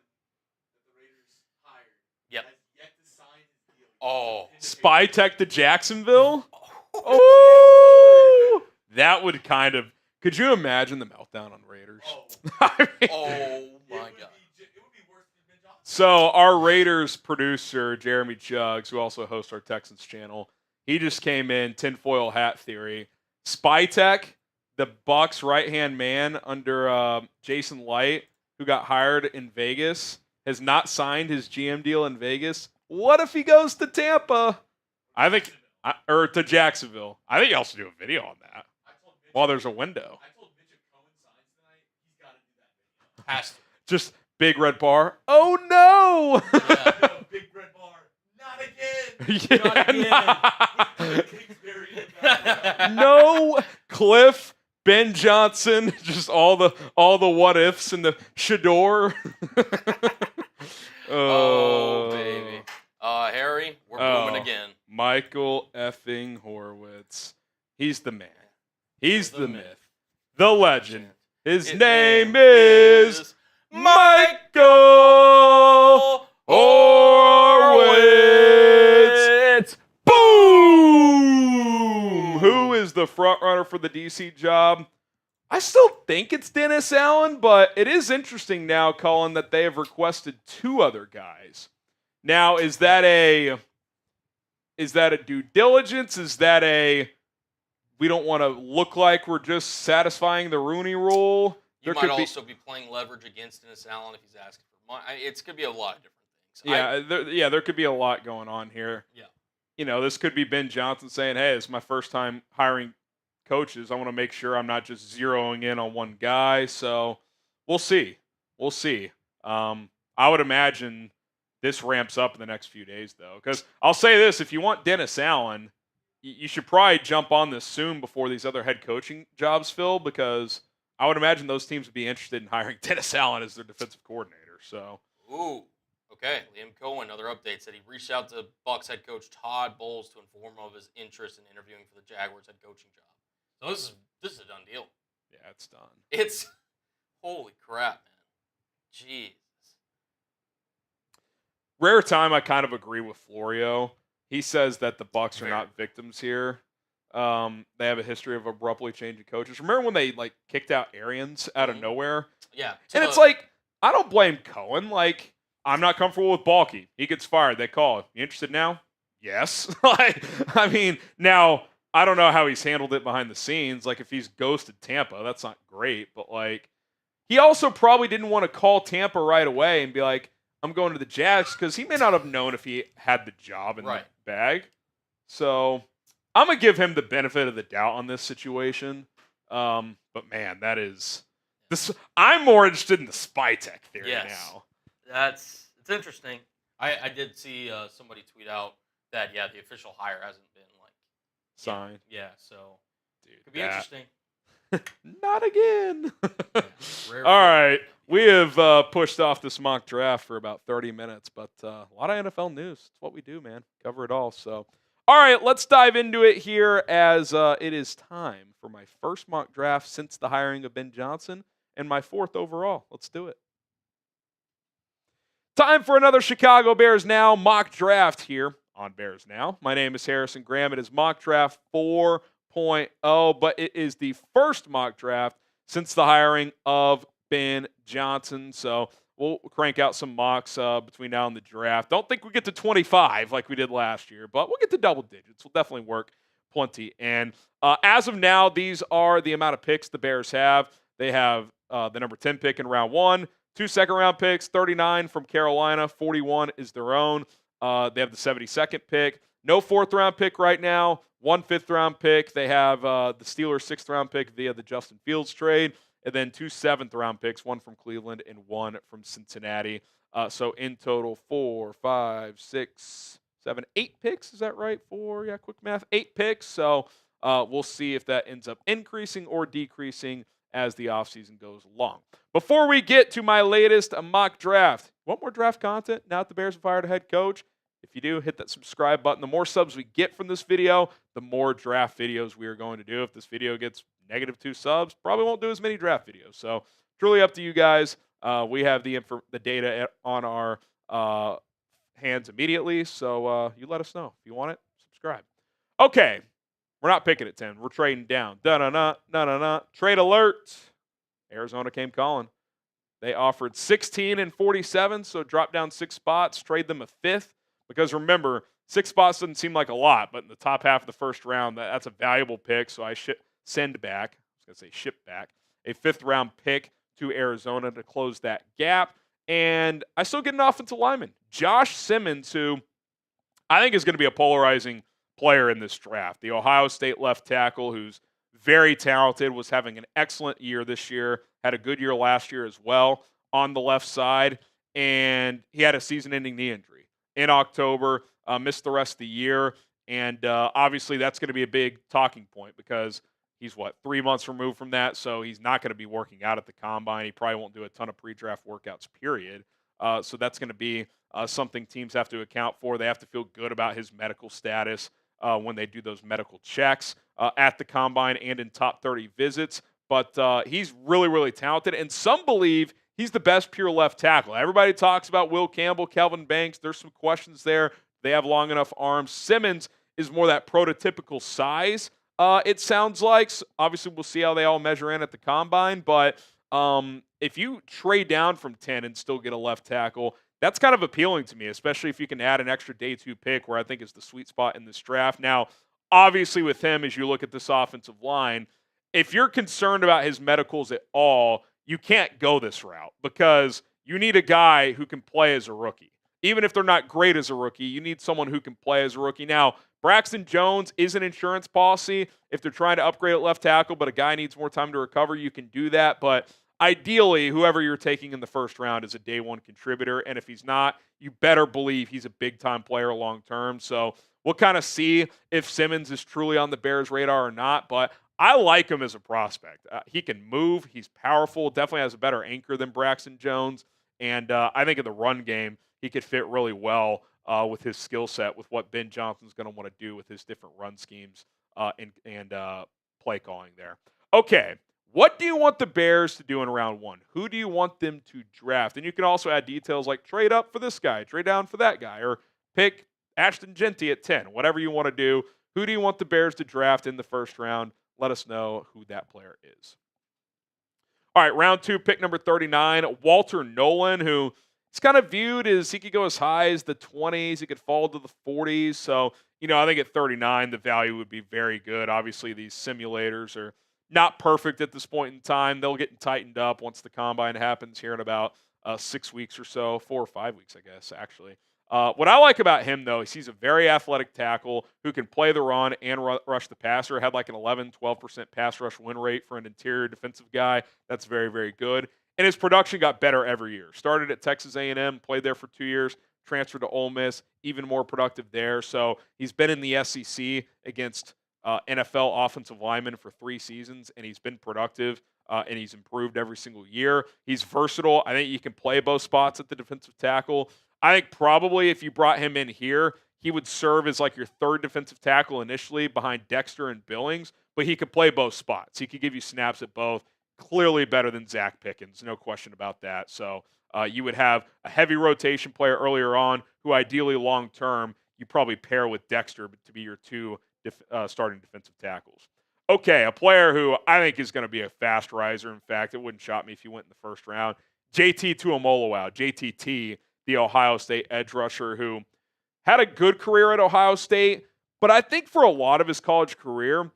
C: that the Raiders hired
B: has
C: yet to sign his deal.
A: Spytech to Jacksonville? Oh! That would kind of... Could you imagine the meltdown on Raiders?
B: Oh my God.
C: It would be worse than Ben Johnson.
A: So our Raiders producer, Jeremy Jugs, who also hosts our Texans channel, he just came in, tinfoil hat theory. Spytech, the Bucs right-hand man under Jason Light, who got hired in Vegas, has not signed his GM deal in Vegas. What if he goes to Tampa? Or to Jacksonville. I think you also do a video on that while there's a window.
C: I told Mitch if Cohen signs tonight, he's got to do that video.
B: Has to.
A: Just big red bar. Oh, no!
B: Yeah.
C: Big red bar. Not again.
A: Yeah. No. Cliff, Ben Johnson, just all the what ifs and the Shador.
B: Oh, baby. Harry, we're booming again.
A: Michael effing Horowitz. He's the man. He's the myth. The legend. His name is Michael Horowitz. Boom! Who is the front runner for the DC job? I still think it's Dennis Allen, but it is interesting now, Colin, that they have requested 2 other guys. Now, is that a due diligence? Is that a we don't want to look like we're just satisfying the Rooney Rule?
B: You might also be playing leverage against Dennis Allen if he's asking for money. It's going to be a lot of different things.
A: There could be a lot going on here.
B: Yeah.
A: This could be Ben Johnson saying, hey, it's my first time hiring coaches. I want to make sure I'm not just zeroing in on one guy. So we'll see. I would imagine this ramps up in the next few days, though. Because I'll say this, if you want Dennis Allen, you should probably jump on this soon before these other head coaching jobs fill, because I would imagine those teams would be interested in hiring Dennis Allen as their defensive coordinator. So,
B: ooh, okay. Liam Cohen, other update, said he reached out to Bucs head coach Todd Bowles to inform him of his interest in interviewing for the Jaguars head coaching job. So this is a done deal.
A: Yeah, it's done.
B: It's holy crap, man. Jeez.
A: Rare time, I kind of agree with Florio. He says that the Bucs are not victims here. They have a history of abruptly changing coaches. Remember when they kicked out Arians out of nowhere?
B: Yeah.
A: And it's like, I don't blame Cohen. Like, I'm not comfortable with Balky. He gets fired. They call. You interested now? Yes. Now I don't know how he's handled it behind the scenes. Like, if he's ghosted Tampa, that's not great. But he also probably didn't want to call Tampa right away and be like, I'm going to the Jags, because he may not have known if he had the job in the bag. So I'm going to give him the benefit of the doubt on this situation. But, man, it's I'm more interested in the spy tech theory now.
B: It's interesting. I did see somebody tweet out that, the official hire hasn't been,
A: signed.
B: Yeah, so it could be interesting.
A: Not again. All right. We have pushed off this mock draft for about 30 minutes, but a lot of NFL news. It's what we do, man. Cover it all. So, all right, let's dive into it here as it is time for my first mock draft since the hiring of Ben Johnson and my 4th overall. Let's do it. Time for another Chicago Bears Now mock draft here on Bears Now. My name is Harrison Graham. It is mock draft 4.0, but it is the first mock draft since the hiring of Ben Johnson. So we'll crank out some mocks between now and the draft. Don't think we get to 25 like we did last year, but we'll get to double digits. We'll definitely work plenty. And as of now, these are the amount of picks the Bears have. They have the number 10 pick in round 1, 2 second-round picks, 39 from Carolina, 41 is their own. They have the 72nd pick. No 4th-round pick right now. 1 5th-round pick. They have the Steelers' 6th-round pick via the Justin Fields trade. And then 2 7th-round picks, 1 from Cleveland and 1 from Cincinnati. So in total, 4, 5, 6, 7, 8 picks. Is that right? 4, quick math. 8 picks. So we'll see if that ends up increasing or decreasing as the offseason goes along. Before we get to my latest mock draft, want more draft content now that the Bears have fired a head coach? If you do, hit that subscribe button. The more subs we get from this video, the more draft videos we are going to do. If this video gets -2 subs, probably won't do as many draft videos. So truly up to you guys. We have the data on our hands immediately, so you let us know. If you want it, subscribe. Okay, we're not picking at 10. We're trading down. Da-na-na. Trade alert. Arizona came calling. They offered 16 and 47, so drop down 6 spots, trade them a 5th. Because remember, 6 spots doesn't seem like a lot, but in the top half of the first round, that's a valuable pick. So I ship back a 5th-round pick to Arizona to close that gap. And I still get an offensive lineman, Josh Simmons, who I think is going to be a polarizing player in this draft. The Ohio State left tackle, who's very talented, was having an excellent year this year, had a good year last year as well on the left side, and he had a season-ending knee injury in October, missed the rest of the year, and obviously that's going to be a big talking point because he's, 3 months removed from that, so he's not going to be working out at the Combine. He probably won't do a ton of pre-draft workouts, period. So that's going to be something teams have to account for. They have to feel good about his medical status when they do those medical checks at the Combine and in top 30 visits. but he's really, really talented. And some believe he's the best pure left tackle. Everybody talks about Will Campbell, Calvin Banks. There's some questions there. They have long enough arms. Simmons is more that prototypical size, it sounds like. So obviously, we'll see how they all measure in at the combine. But if you trade down from 10 and still get a left tackle, that's kind of appealing to me, especially if you can add an extra day 2 pick, where I think is the sweet spot in this draft. Now, obviously, with him, as you look at this offensive line, if you're concerned about his medicals at all, you can't go this route because you need a guy who can play as a rookie. Even if they're not great as a rookie, you need someone who can play as a rookie. Now, Braxton Jones is an insurance policy. If they're trying to upgrade at left tackle, but a guy needs more time to recover, you can do that. But ideally, whoever you're taking in the first round is a day 1 contributor. And if he's not, you better believe he's a big-time player long term. So we'll kind of see if Simmons is truly on the Bears' radar or not. But I like him as a prospect. He can move. He's powerful. Definitely has a better anchor than Braxton Jones. And I think in the run game, he could fit really well with his skill set, with what Ben Johnson's going to want to do with his different run schemes and play calling there. Okay, what do you want the Bears to do in round 1? Who do you want them to draft? And you can also add details like trade up for this guy, trade down for that guy, or pick Ashton Genty at 10, whatever you want to do. Who do you want the Bears to draft in the first round? Let us know who that player is. All right, round 2, pick number 39, Walter Nolen, who is kind of viewed as he could go as high as the 20s. He could fall to the 40s. So, I think at 39, the value would be very good. Obviously, these simulators are not perfect at this point in time. They'll get tightened up once the combine happens here in about 6 weeks or so, 4 or 5 weeks, I guess, actually. What I like about him, though, is he's a very athletic tackle who can play the run and rush the passer. Had like an 11, 12% pass rush win rate for an interior defensive guy. That's very, very good. And his production got better every year. Started at Texas A&M, played there for 2 years, transferred to Ole Miss, even more productive there. So he's been in the SEC against NFL offensive linemen for 3 seasons, and he's been productive, and he's improved every single year. He's versatile. I think you can play both spots at the defensive tackle. I think probably if you brought him in here, he would serve as like your 3rd defensive tackle initially behind Dexter and Billings, but he could play both spots. He could give you snaps at both. Clearly better than Zach Pickens, no question about that. So you would have a heavy rotation player earlier on who ideally long-term you probably pair with Dexter to be your 2 starting defensive tackles. Okay, a player who I think is going to be a fast riser. In fact, it wouldn't shock me if he went in the first round. JT Tuimoloau, JTT, the Ohio State edge rusher who had a good career at Ohio State, but I think for a lot of his college career,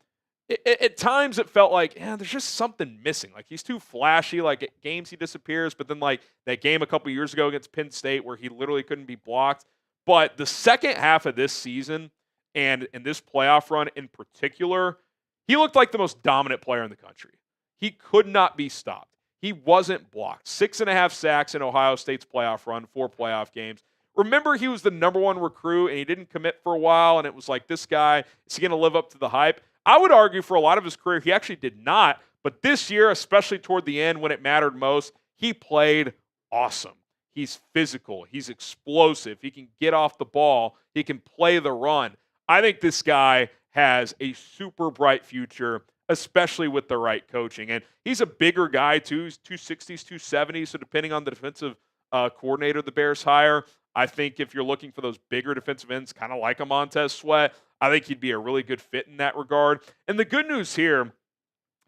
A: at times it felt like, there's just something missing. Like he's too flashy. Like at games he disappears, but then like that game a couple years ago against Penn State where he literally couldn't be blocked. But the second half of this season and in this playoff run in particular, he looked like the most dominant player in the country. He could not be stopped. He wasn't blocked. 6.5 sacks in Ohio State's playoff run, 4 playoff games. Remember, he was the number 1 recruit, and he didn't commit for a while, and it was like, this guy, is he going to live up to the hype? I would argue for a lot of his career, he actually did not. But this year, especially toward the end when it mattered most, he played awesome. He's physical. He's explosive. He can get off the ball. He can play the run. I think this guy has a super bright future, especially with the right coaching. And he's a bigger guy, too. He's 260s, 270s. So depending on the defensive coordinator the Bears hire, I think if you're looking for those bigger defensive ends, kind of like a Montez Sweat, I think he'd be a really good fit in that regard. And the good news here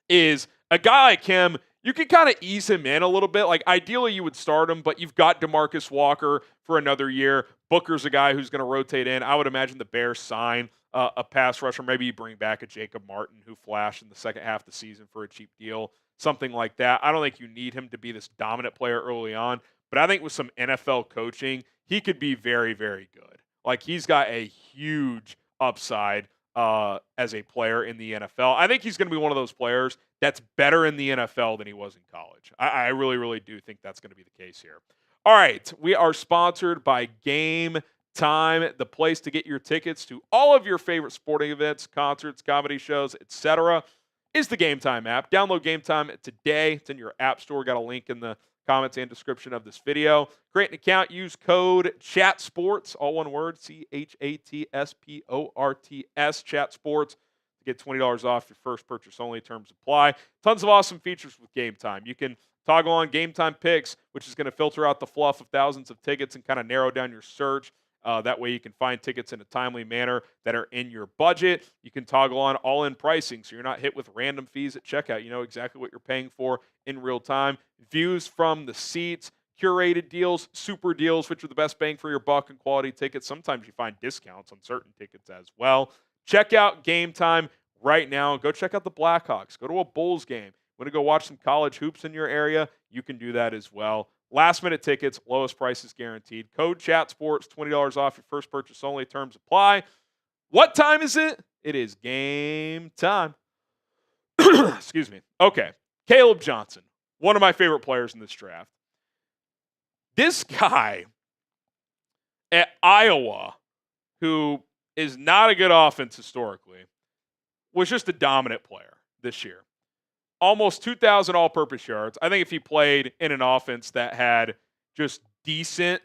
A: is a guy like him, you can kind of ease him in a little bit. Like ideally you would start him, but you've got DeMarcus Walker for another year. Booker's a guy who's going to rotate in. I would imagine the Bears sign a pass rusher. Maybe you bring back a Jacob Martin who flashed in the second half of the season for a cheap deal, something like that. I don't think you need him to be this dominant player early on, but I think with some NFL coaching, he could be very, very good. Like he's got a huge upside as a player in the NFL. I think he's going to be one of those players that's better in the NFL than he was in college. I really, really do think that's going to be the case here. All right, we are sponsored by Game Time, the place to get your tickets to all of your favorite sporting events, concerts, comedy shows, etc. is the Game Time app. Download Game Time today. It's in your app store. Got a link in the comments and description of this video. Create an account. Use code CHATSPORTS, all one word, CHATSPORTS, to Get $20 off your first purchase only. Terms apply. Tons of awesome features with Game Time. You can toggle on Game Time Picks, which is going to filter out the fluff of thousands of tickets and kind of narrow down your search. That way you can find tickets in a timely manner that are in your budget. You can toggle on all-in pricing, so you're not hit with random fees at checkout. You know exactly what you're paying for in real time. Views from the seats, curated deals, super deals, which are the best bang for your buck and quality tickets. Sometimes you find discounts on certain tickets as well. Check out Game Time right now. Go check out the Blackhawks. Go to a Bulls game. Want to go watch some college hoops in your area? You can do that as well. Last-minute tickets, lowest prices guaranteed. Code CHATSPORTS, $20 off your first purchase only. Terms apply. What time is it? It is game time. Excuse me. Okay. Caleb Johnson, one of my favorite players in this draft. This guy at Iowa, who is not a good offense historically, was just a dominant player this year. Almost 2,000 all-purpose yards. I think if he played in an offense that had just decent,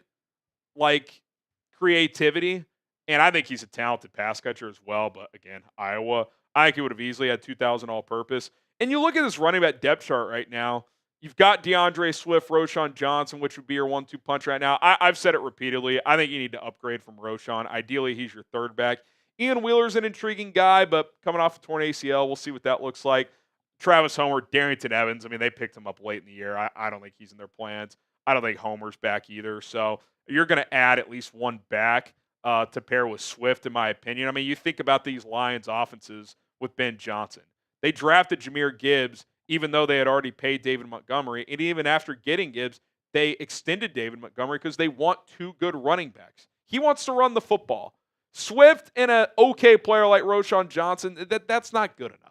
A: creativity, and I think he's a talented pass catcher as well, but again, Iowa, I think he would have easily had 2,000 all-purpose. And you look at this running back depth chart right now, you've got DeAndre Swift, Roschon Johnson, which would be your 1-2 punch right now. I've said it repeatedly. I think you need to upgrade from Roschon. Ideally, he's your third back. Ian Wheeler's an intriguing guy, but coming off a torn ACL, we'll see what that looks like. Travis Homer, Darrington Evans, I mean, they picked him up late in the year. I don't think he's in their plans. I don't think Homer's back either. So you're going to add at least one back to pair with Swift, in my opinion. I mean, you think about these Lions offenses with Ben Johnson. They drafted Jahmyr Gibbs, even though they had already paid David Montgomery. And even after getting Gibbs, they extended David Montgomery because they want two good running backs. He wants to run the football. Swift and an okay player like Roschon Johnson, that's not good enough.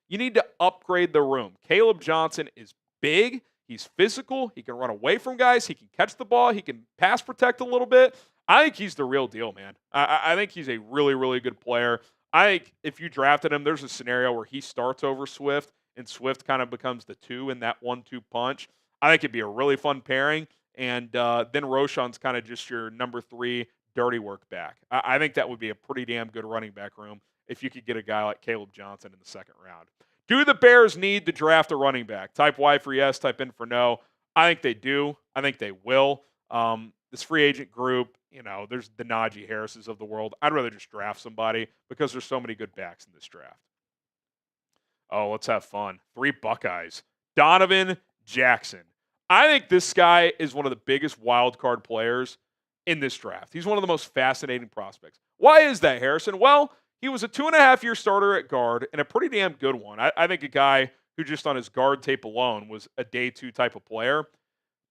A: You need to upgrade the room. Caleb Johnson is big. He's physical. He can run away from guys. He can catch the ball. He can pass protect a little bit. I think he's the real deal, man. I think he's a really, really good player. I think if you drafted him, there's a scenario where he starts over Swift, and Swift kind of becomes the 2 in that 1-2 punch. I think it'd be a really fun pairing. And then Roschon's kind of just your number 3 dirty work back. I think that would be a pretty damn good running back room if you could get a guy like Caleb Johnson in the second round. Do the Bears need to draft a running back? Type Y for yes, type N for no. I think they do. I think they will. This free agent group, there's the Najee Harrises of the world. I'd rather just draft somebody because there's so many good backs in this draft. Oh, let's have fun. 3 Buckeyes. Donovan Jackson. I think this guy is one of the biggest wild card players in this draft. He's one of the most fascinating prospects. Why is that, Harrison? Well, he was a 2.5-year starter at guard and a pretty damn good one. I think a guy who just on his guard tape alone was a day 2 type of player.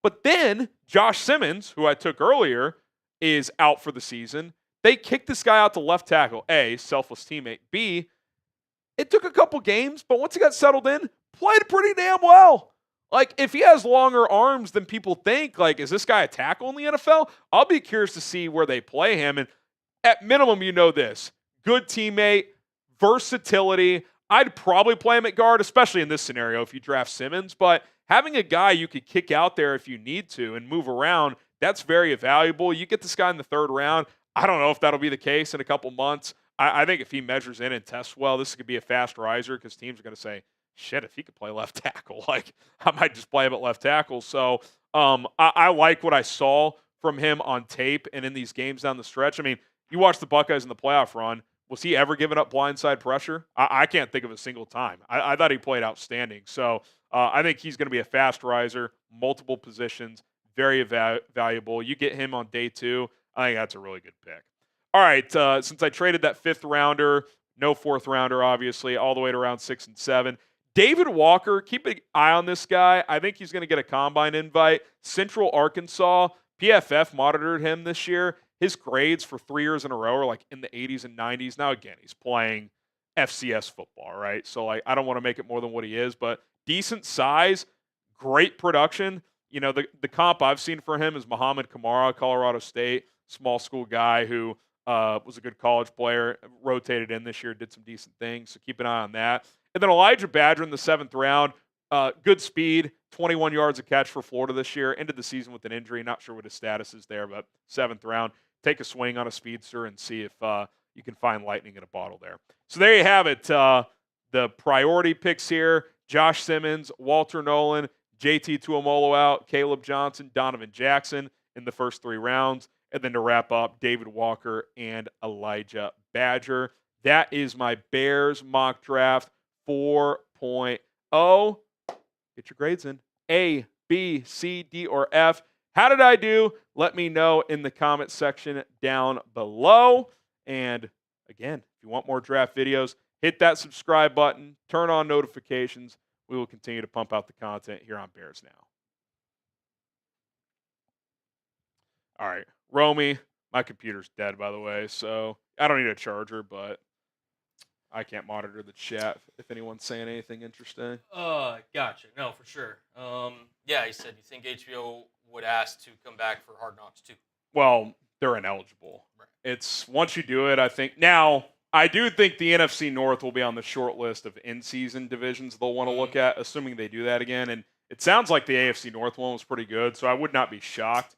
A: But then Josh Simmons, who I took earlier, is out for the season. They kicked this guy out to left tackle. A, selfless teammate. B, it took a couple games, but once he got settled in, played pretty damn well. If he has longer arms than people think, is this guy a tackle in the NFL? I'll be curious to see where they play him. And at minimum, this. Good teammate, versatility. I'd probably play him at guard, especially in this scenario if you draft Simmons. But having a guy you could kick out there if you need to and move around, that's very valuable. You get this guy in the 3rd round. I don't know if that'll be the case in a couple months. I think if he measures in and tests well, this could be a fast riser because teams are going to say, shit, if he could play left tackle, I might just play him at left tackle. So I like what I saw from him on tape and in these games down the stretch. I mean, you watch the Buckeyes in the playoff run. Was he ever giving up blindside pressure? I can't think of a single time. I thought he played outstanding. So I think he's going to be a fast riser, multiple positions, very valuable. You get him on day 2, I think that's a really good pick. All right, since I traded that 5th rounder, no 4th rounder, obviously, all the way to round 6 and 7. David Walker, keep an eye on this guy. I think he's going to get a combine invite. Central Arkansas, PFF monitored him this year. His grades for 3 years in a row are in the 80s and 90s. Now, again, he's playing FCS football, right? So, I don't want to make it more than what he is, but decent size, great production. The comp I've seen for him is Muhammad Kamara, Colorado State, small school guy who was a good college player, rotated in this year, did some decent things. So keep an eye on that. And then Elijah Badger in the 7th round, good speed, 21 yards a catch for Florida this year. Ended the season with an injury. Not sure what his status is there, but 7th round. Take a swing on a speedster and see if you can find lightning in a bottle there. So there you have it. The priority picks here: Josh Simmons, Walter Nolen, JT Tuamolo out, Caleb Johnson, Donovan Jackson in the first 3 rounds. And then to wrap up, David Walker and Elijah Badger. That is my Bears mock draft 4.0. Get your grades in. A, B, C, D, or F. How did I do? Let me know in the comment section down below. And again, if you want more draft videos, hit that subscribe button, turn on notifications. We will continue to pump out the content here on Bears Now. All right, Romy, my computer's dead, by the way, so I don't need a charger, but I can't monitor the chat if anyone's saying anything interesting.
B: Gotcha. No, for sure. Yeah, he said, you think HBO would ask to come back for Hard Knocks too?
A: Well, they're ineligible.
B: Right.
A: It's once you do it, I think. Now, I do think the NFC North will be on the short list of in-season divisions they'll want to look at, assuming they do that again. And it sounds like the AFC North one was pretty good, so I would not be shocked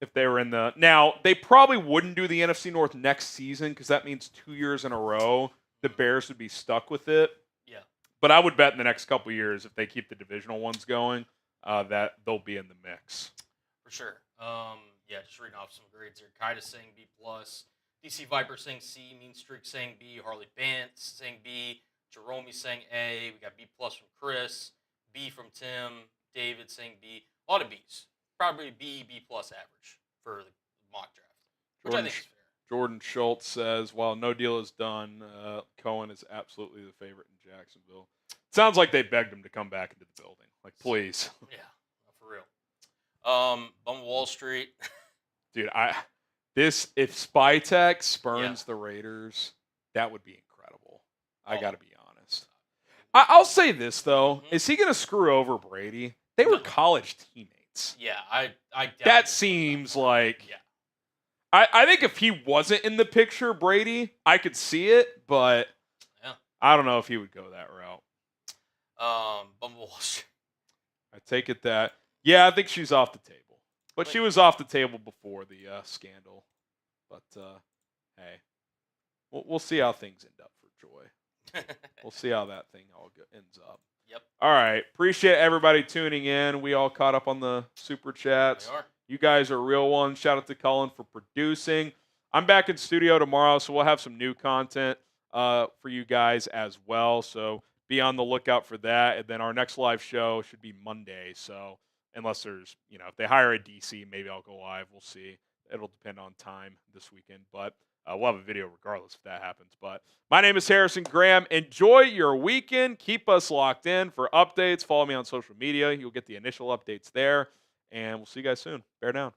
A: if they were in the. Now, they probably wouldn't do the NFC North next season because that means 2 years in a row the Bears would be stuck with it.
B: Yeah.
A: But I would bet in the next couple of years, if they keep the divisional ones going, that they'll be in the mix.
B: For sure. Yeah, just reading off some grades here. Kaida's saying B+. DC Viper saying C. Mean Streak saying B. Harley Bant saying B. Jerome saying A. We got B+ from Chris. B from Tim. David saying B. A lot of B's. Probably B+ average for the mock draft, which I think is fair.
A: Jordan Schultz says, while no deal is done, Cohen is absolutely the favorite in Jacksonville. Sounds like they begged him to come back into the building. Like, please.
B: Yeah, for real. Bum Wall Street.
A: Dude, if Spytech spurns the Raiders, that would be incredible. I got to be honest. I'll say this, though. Mm-hmm. Is he going to screw over Brady? They were college teammates.
B: Yeah, I
A: that seems like. Yeah. I think if he wasn't in the picture, Brady, I could see it, but I don't know if he would go that route.
B: Bumble.
A: I take it that, I think she's off the table. But she was off the table before the scandal. But, hey, we'll see how things end up for Joy. We'll see how that thing all ends up.
B: Yep.
A: All right. Appreciate everybody tuning in. We all caught up on the super chats.
B: We are.
A: You guys are real ones. Shout out to Cullen for producing. I'm back in studio tomorrow, so we'll have some new content for you guys as well. So be on the lookout for that. And then our next live show should be Monday. So unless there's, if they hire a DC, maybe I'll go live. We'll see. It'll depend on time this weekend. But we'll have a video regardless if that happens. But my name is Harrison Graham. Enjoy your weekend. Keep us locked in for updates. Follow me on social media. You'll get the initial updates there. And we'll see you guys soon. Bear down.